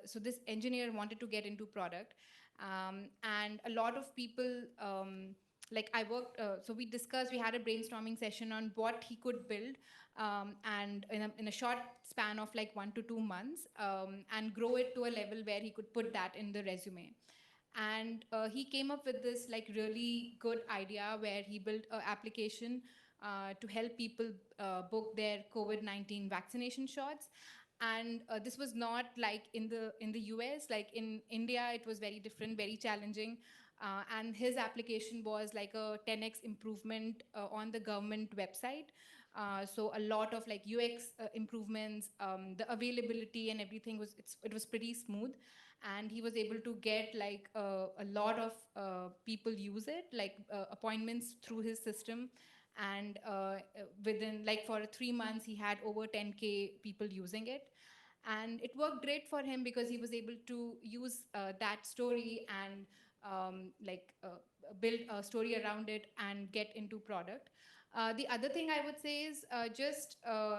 so this engineer wanted to get into product. And a lot of people, so we had a brainstorming session on what he could build, and in a short span of 1 to 2 months, and grow it to a level where he could put that in the resume. And he came up with this like really good idea where he built an application to help people book their COVID-19 vaccination shots. And this was not like in the US, like in India, it was very different, very challenging. And his application was like a 10x improvement on the government website. So a lot of like UX improvements, the availability and everything it was pretty smooth, and he was able to get like a lot of people use it, like appointments through his system. And within like for 3 months, he had over 10K people using it. And it worked great for him because he was able to use that story and build a story around it and get into product. The other thing I would say is just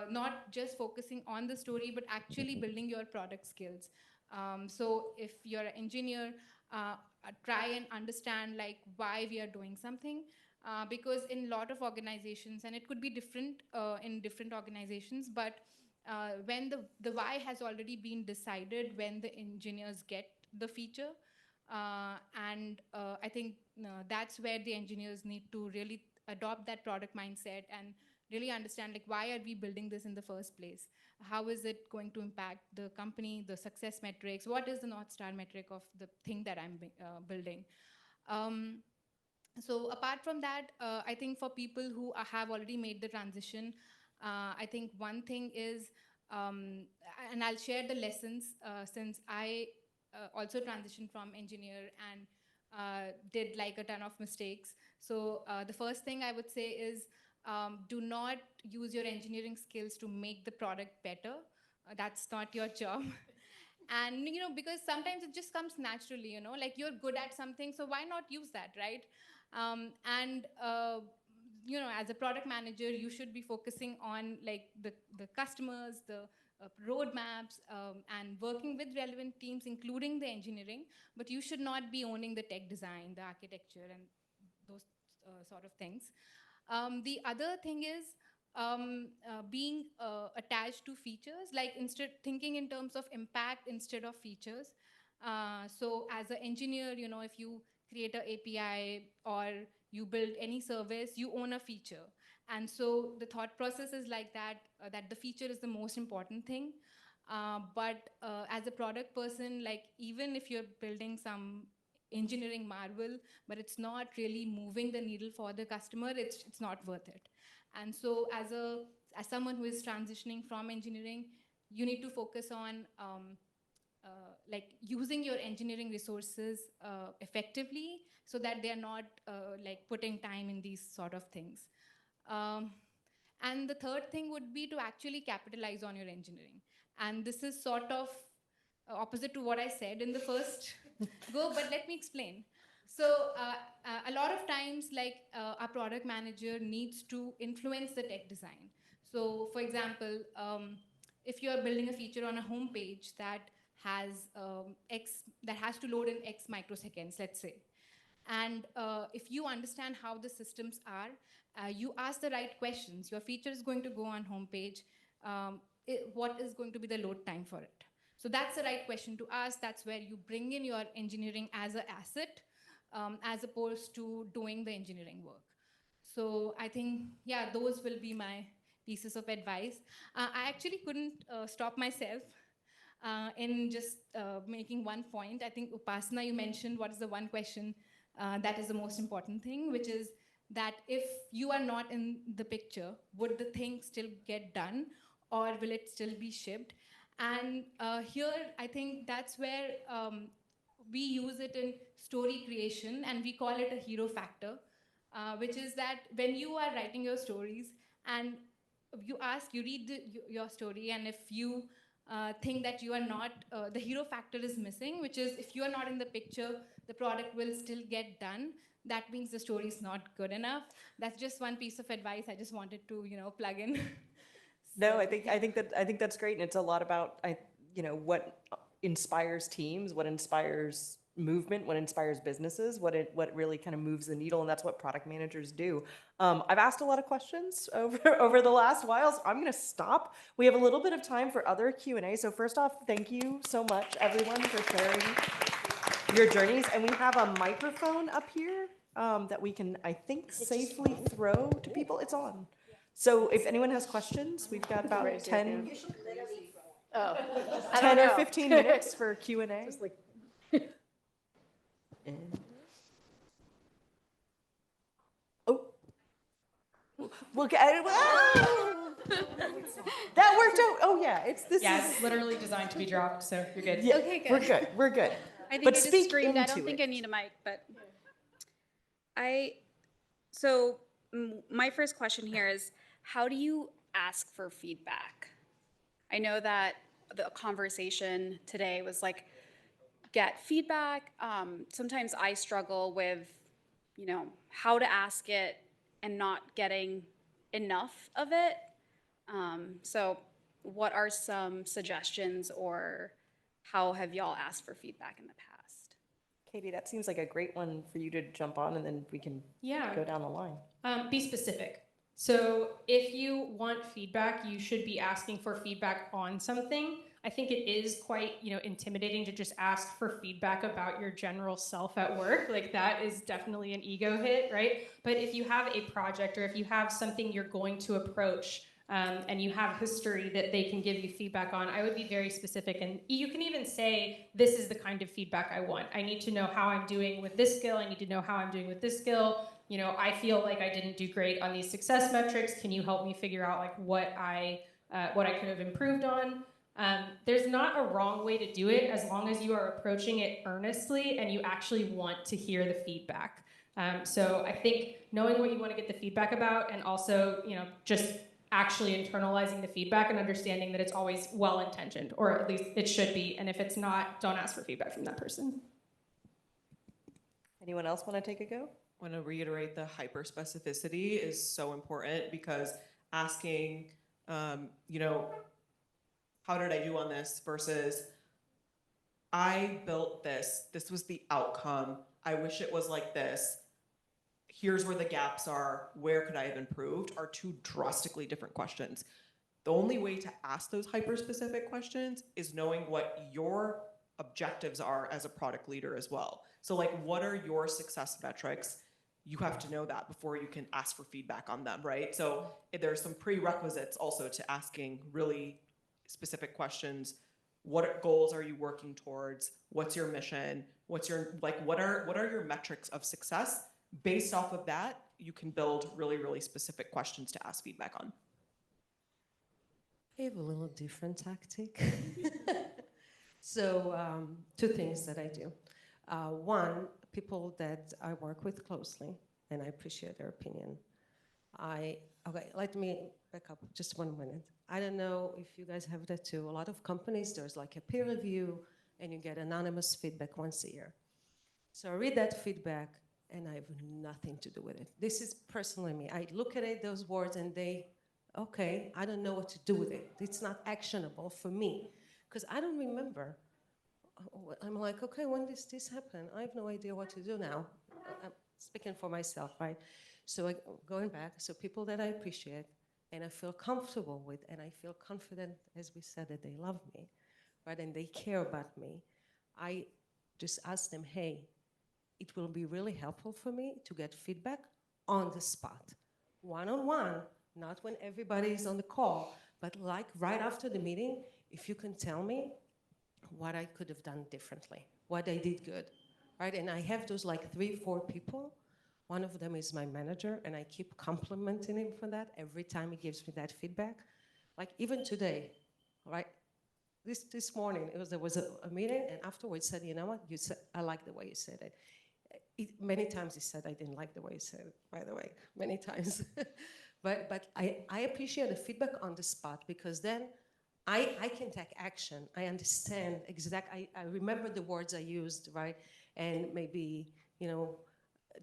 not just focusing on the story, but actually building your product skills. So if you're an engineer, try and understand like why we are doing something. Because in a lot of organizations, and it could be different in different organizations, but when the why has already been decided when the engineers get the feature. And I think that's where the engineers need to really adopt that product mindset and really understand like why are we building this in the first place? How is it going to impact the company, the success metrics? What is the North Star metric of the thing that I'm building? Um, so apart from that, I think for people who have already made the transition, I think one thing is, and I'll share the lessons since I also transitioned from engineer and did like a ton of mistakes. So the first thing I would say is, do not use your engineering skills to make the product better. That's not your job. And because sometimes it just comes naturally, like you're good at something, so why not use that, right? And as a product manager, you should be focusing on like the customers, the roadmaps, and working with relevant teams, including the engineering. But you should not be owning the tech design, the architecture, and those sort of things. The other thing is being attached to features, like instead thinking in terms of impact instead of features. So as an engineer, if you create an API or you build any service, you own a feature. And so the thought process is like that, that the feature is the most important thing. But as a product person, like even if you're building some engineering marvel, but it's not really moving the needle for the customer, it's not worth it. And so as someone who is transitioning from engineering, you need to focus on like using your engineering resources effectively so that they're not like putting time in these sort of things. And the third thing would be to actually capitalize on your engineering. And this is sort of opposite to what I said in the first go, but let me explain. So a lot of times, like our product manager needs to influence the tech design. So for example, if you're building a feature on a home page that has that has to load in X microseconds, let's say. And if you understand how the systems are, you ask the right questions. Your feature is going to go on homepage. What is going to be the load time for it? So that's the right question to ask. That's where you bring in your engineering as an asset, as opposed to doing the engineering work. So I think, yeah, those will be my pieces of advice. I actually couldn't stop myself in just making one point. I think, Upasana, you mentioned what is the one question that is the most important thing, which is that if you are not in the picture, would the thing still get done, or will it still be shipped? And here, I think that's where we use it in story creation, and we call it a hero factor, which is that when you are writing your stories and you read your story, and if you think that you are not, the hero factor is missing, which is if you are not in the picture, the product will still get done. That means the story is not good enough. That's just one piece of advice I just wanted to, plug in. No, I think that's great, and it's a lot about what inspires teams, what inspires movement, what inspires businesses, what really kind of moves the needle, and that's what product managers do. I've asked a lot of questions over the last while, so I'm going to stop. We have a little bit of time for other Q&A. So first off, thank you so much, everyone, for sharing. your journeys. And we have a microphone up here that we can, I think, safely throw to people. It's on. So if anyone has questions, we've got about 10 or 15 minutes for Q&A. Oh. Look at it. That worked out. Oh, yeah. Yeah, it's literally designed to be dropped, so you're good. Yeah, Okay, good. we're good. We're good. I think But I just speak screamed. I into don't think it. I need a mic, but my first question here is, how do you ask for feedback? I know that the conversation today was like, get feedback. Sometimes I struggle with, how to ask it and not getting enough of it. So what are some suggestions, or how have y'all asked for feedback in the past? Katie, that seems like a great one for you to jump on, and then we can go down the line. Be specific. So if you want feedback, you should be asking for feedback on something. I think it is quite, intimidating to just ask for feedback about your general self at work. Like, that is definitely an ego hit, right? But if you have a project, or if you have something you're going to approach, and you have history that they can give you feedback on, I would be very specific. And you can even say, this is the kind of feedback I want. I need to know how I'm doing with this skill. I need to know how I'm doing with this skill. I feel like I didn't do great on these success metrics. Can you help me figure out like what I could have improved on? There's not a wrong way to do it, as long as you are approaching it earnestly and you actually want to hear the feedback. So I think knowing what you want to get the feedback about, and also, just actually internalizing the feedback and understanding that it's always well-intentioned, or at least it should be. And if it's not, don't ask for feedback from that person. Anyone else want to take a go? I want to reiterate the hyper-specificity is so important, because asking, how did I do on this versus I built this was the outcome, I wish it was like this, here's where the gaps are, where could I have improved, are two drastically different questions. The only way to ask those hyper-specific questions is knowing what your objectives are as a product leader as well. So like, what are your success metrics? You have to know that before you can ask for feedback on them, right? So there's some prerequisites also to asking really specific questions. What goals are you working towards? What's your mission? What are your metrics of success? Based off of that, you can build really, really specific questions to ask feedback on. I have a little different tactic. So two things that I do. One, people that I work with closely, and I appreciate their opinion. Let me back up just 1 minute. I don't know if you guys have that too. A lot of companies, there's like a peer review, and you get anonymous feedback once a year. So I read that feedback, and I have nothing to do with it. This is personally me. I look at it, those words, and okay, I don't know what to do with it. It's not actionable for me, because I don't remember. I'm like, okay, when did this happen? I have no idea what to do now. I'm speaking for myself, right? So going back, so people that I appreciate and I feel comfortable with, and I feel confident, as we said, that they love me, right? And they care about me. I just ask them, hey, it will be really helpful for me to get feedback on the spot, one-on-one, not when everybody is on the call, but like right after the meeting, if you can tell me what I could have done differently, what I did good, right? And I have those like 3-4 people. One of them is my manager, and I keep complimenting him for that every time he gives me that feedback. Like even today, right? This morning, there was a meeting, and afterwards said, you know what, I like the way you said it. Many times he said I didn't like the way he said it, by the way, many times. but I appreciate the feedback on the spot, because then I can take action. I understand exactly, I remember the words I used, right? And maybe,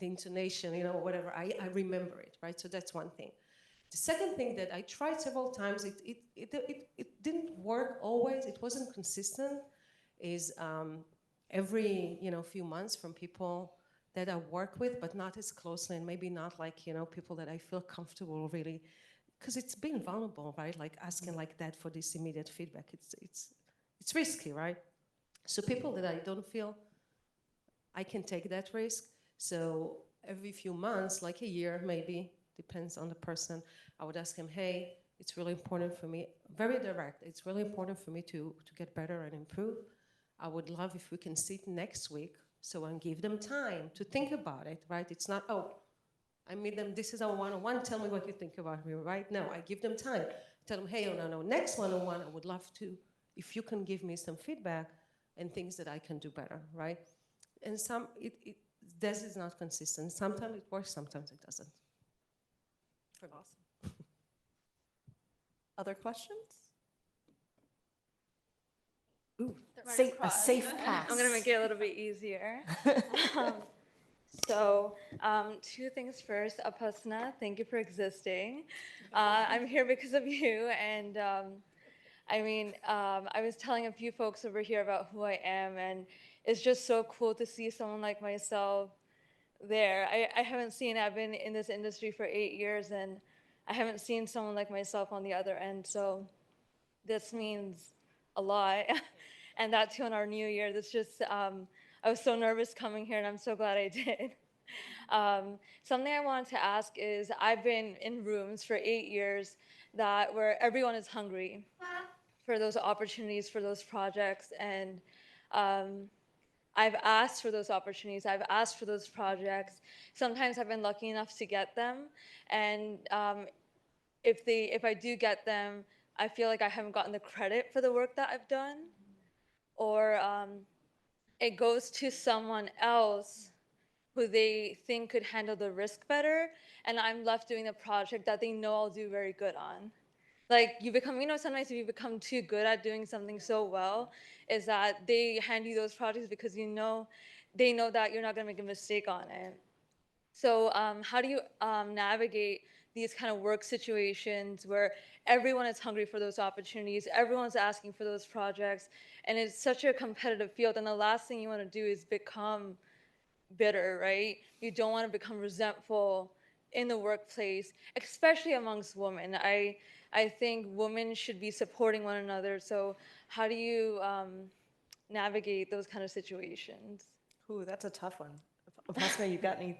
the intonation, whatever, I remember it, right? So that's one thing. The second thing that I tried several times, it didn't work always, it wasn't consistent, is every, few months from people that I work with, but not as closely, and maybe not like, people that I feel comfortable really, because it's being vulnerable, right? Like asking like that for this immediate feedback, it's risky, right? So people that I don't feel I can take that risk. So every few months, like a year maybe, depends on the person, I would ask him, hey, it's really important for me, very direct, it's really important for me to get better and improve. I would love if we can sit next week so and give them time to think about it, right? It's not, oh, I meet them, this is our one-on-one, tell me what you think about me, right? No, I give them time. Tell them, hey, no, next one-on-one, I would love to, if you can give me some feedback and things that I can do better, right? And this is not consistent. Sometimes it works, sometimes it doesn't. Awesome. Other questions? Ooh, a safe pass. I'm gonna make it a little bit easier. um, Two things first. Apasna, thank you for existing. I'm here because of you, and I was telling a few folks over here about who I am, and it's just so cool to see someone like myself there. I haven't seen, I've been in this industry for 8 years, and I haven't seen someone like myself on the other end, so this means a lot. And that too in our new year. This just, I was so nervous coming here, and I'm so glad I did. Something I wanted to ask is, I've been in rooms for 8 years where everyone is hungry for those opportunities, for those projects, and I've asked for those opportunities, I've asked for those projects. Sometimes I've been lucky enough to get them, and if I do get them, I feel like I haven't gotten the credit for the work that I've done, or it goes to someone else who they think could handle the risk better, and I'm left doing the project that they know I'll do very good on. Like, you become, sometimes if you become too good at doing something so well, is that they hand you those projects because they know that you're not gonna make a mistake on it. So how do you navigate these kind of work situations where everyone is hungry for those opportunities, everyone's asking for those projects, and it's such a competitive field, and the last thing you want to do is become bitter, right? You don't want to become resentful in the workplace, especially amongst women. I think women should be supporting one another. So how do you navigate those kind of situations? Ooh, that's a tough one. Apasna, you got any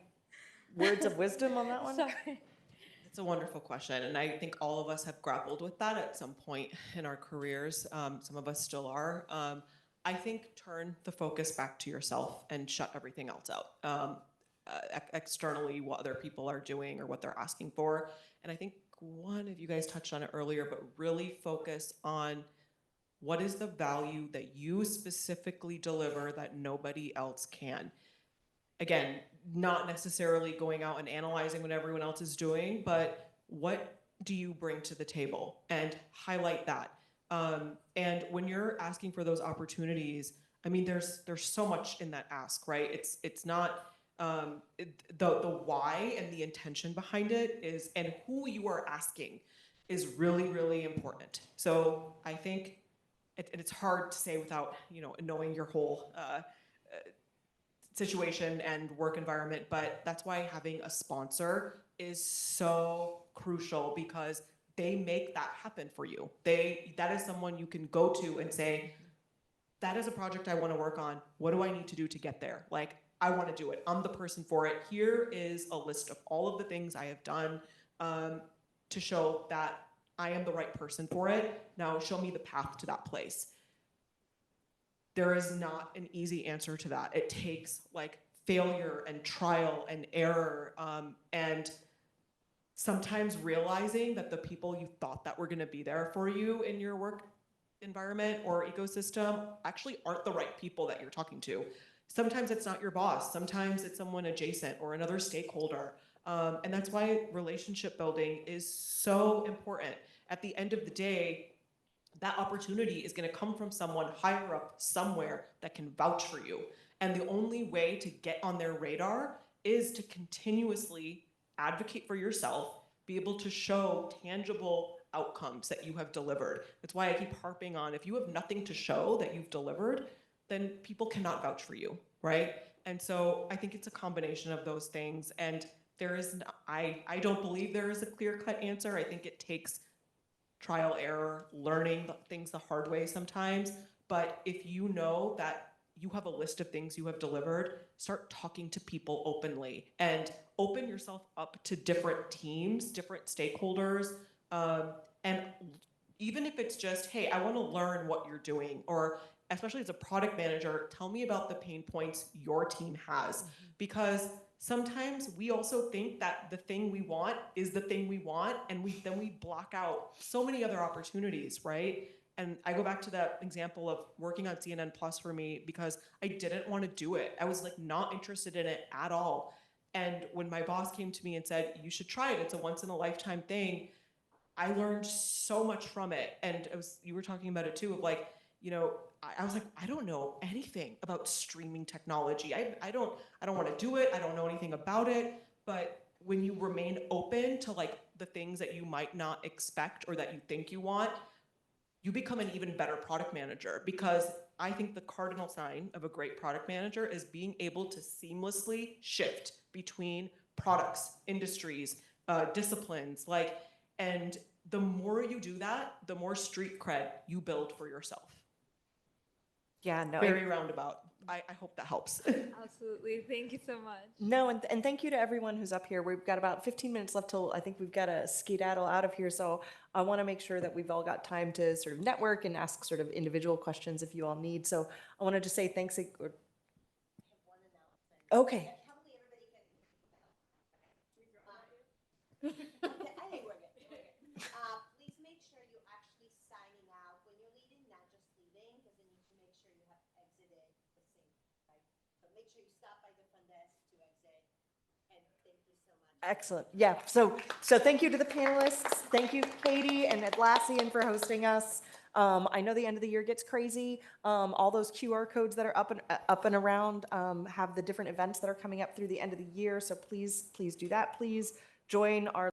words of wisdom on that one? Sorry. It's a wonderful question, and I think all of us have grappled with that at some point in our careers. Some of us still are. I think turn the focus back to yourself and shut everything else out. Externally, what other people are doing or what they're asking for. And I think one of you guys touched on it earlier, but really focus on what is the value that you specifically deliver that nobody else can. Again, not necessarily going out and analyzing what everyone else is doing, but what do you bring to the table, and highlight that. And when you're asking for those opportunities, I mean, there's so much in that ask, right? It's not the why and the intention behind it is, and who you are asking is really, really important. So I think, and it's hard to say without knowing your whole situation and work environment, but that's why having a sponsor is so crucial, because they make that happen for you. That is someone you can go to and say, that is a project I want to work on. What do I need to do to get there? Like, I want to do it. I'm the person for it. Here is a list of all of the things I have done to show that I am the right person for it. Now show me the path to that place. There is not an easy answer to that. It takes like failure and trial and error, and sometimes realizing that the people you thought that were going to be there for you in your work environment or ecosystem actually aren't the right people that you're talking to. Sometimes it's not your boss. Sometimes it's someone adjacent or another stakeholder. And that's why relationship building is so important. At the end of the day, that opportunity is going to come from someone higher up somewhere that can vouch for you. And the only way to get on their radar is to continuously advocate for yourself, be able to show tangible outcomes that you have delivered. That's why I keep harping on, if you have nothing to show that you've delivered, then people cannot vouch for you, right? And so I think it's a combination of those things. And I don't believe there is a clear-cut answer. I think it takes trial, error, learning things the hard way sometimes. But if you know that you have a list of things you have delivered, start talking to people openly and open yourself up to different teams, different stakeholders. And even if it's just, hey, I want to learn what you're doing, or especially as a product manager, tell me about the pain points your team has. Because sometimes we also think that the thing we want is the thing we want, and then we block out so many other opportunities, right? And I go back to that example of working on CNN Plus for me because I didn't want to do it. I was like not interested in it at all. And when my boss came to me and said, you should try it, it's a once in a lifetime thing, I learned so much from it. And you were talking about it too, of like, you know, I was like, I don't know anything about streaming technology. I don't want to do it. I don't know anything about it. But when you remain open to like the things that you might not expect or that you think you want, you become an even better product manager, because I think the cardinal sign of a great product manager is being able to seamlessly shift between products, industries, disciplines, like, and the more you do that, the more street cred you build for yourself. Yeah, no. Very roundabout. I hope that helps. Absolutely. Thank you so much. No, and thank you to everyone who's up here. We've got about 15 minutes left till I think we've got to skedaddle out of here. So I want to make sure that we've all got time to sort of network and ask sort of individual questions if you all need. So I wanted to say thanks. Okay. I think we're good. Please make sure you're actually signing out when you're leaving, not just leaving, because then you need to make sure you have exited the same, right? So make sure you stop by the front desk to exit. And thank you so much. Excellent. Yeah. So thank you to the panelists. Thank you, Katie and Atlassian, for hosting us. I know the end of the year gets crazy. All those QR codes that are up and around have the different events that are coming up through the end of the year. So please do that. Please join our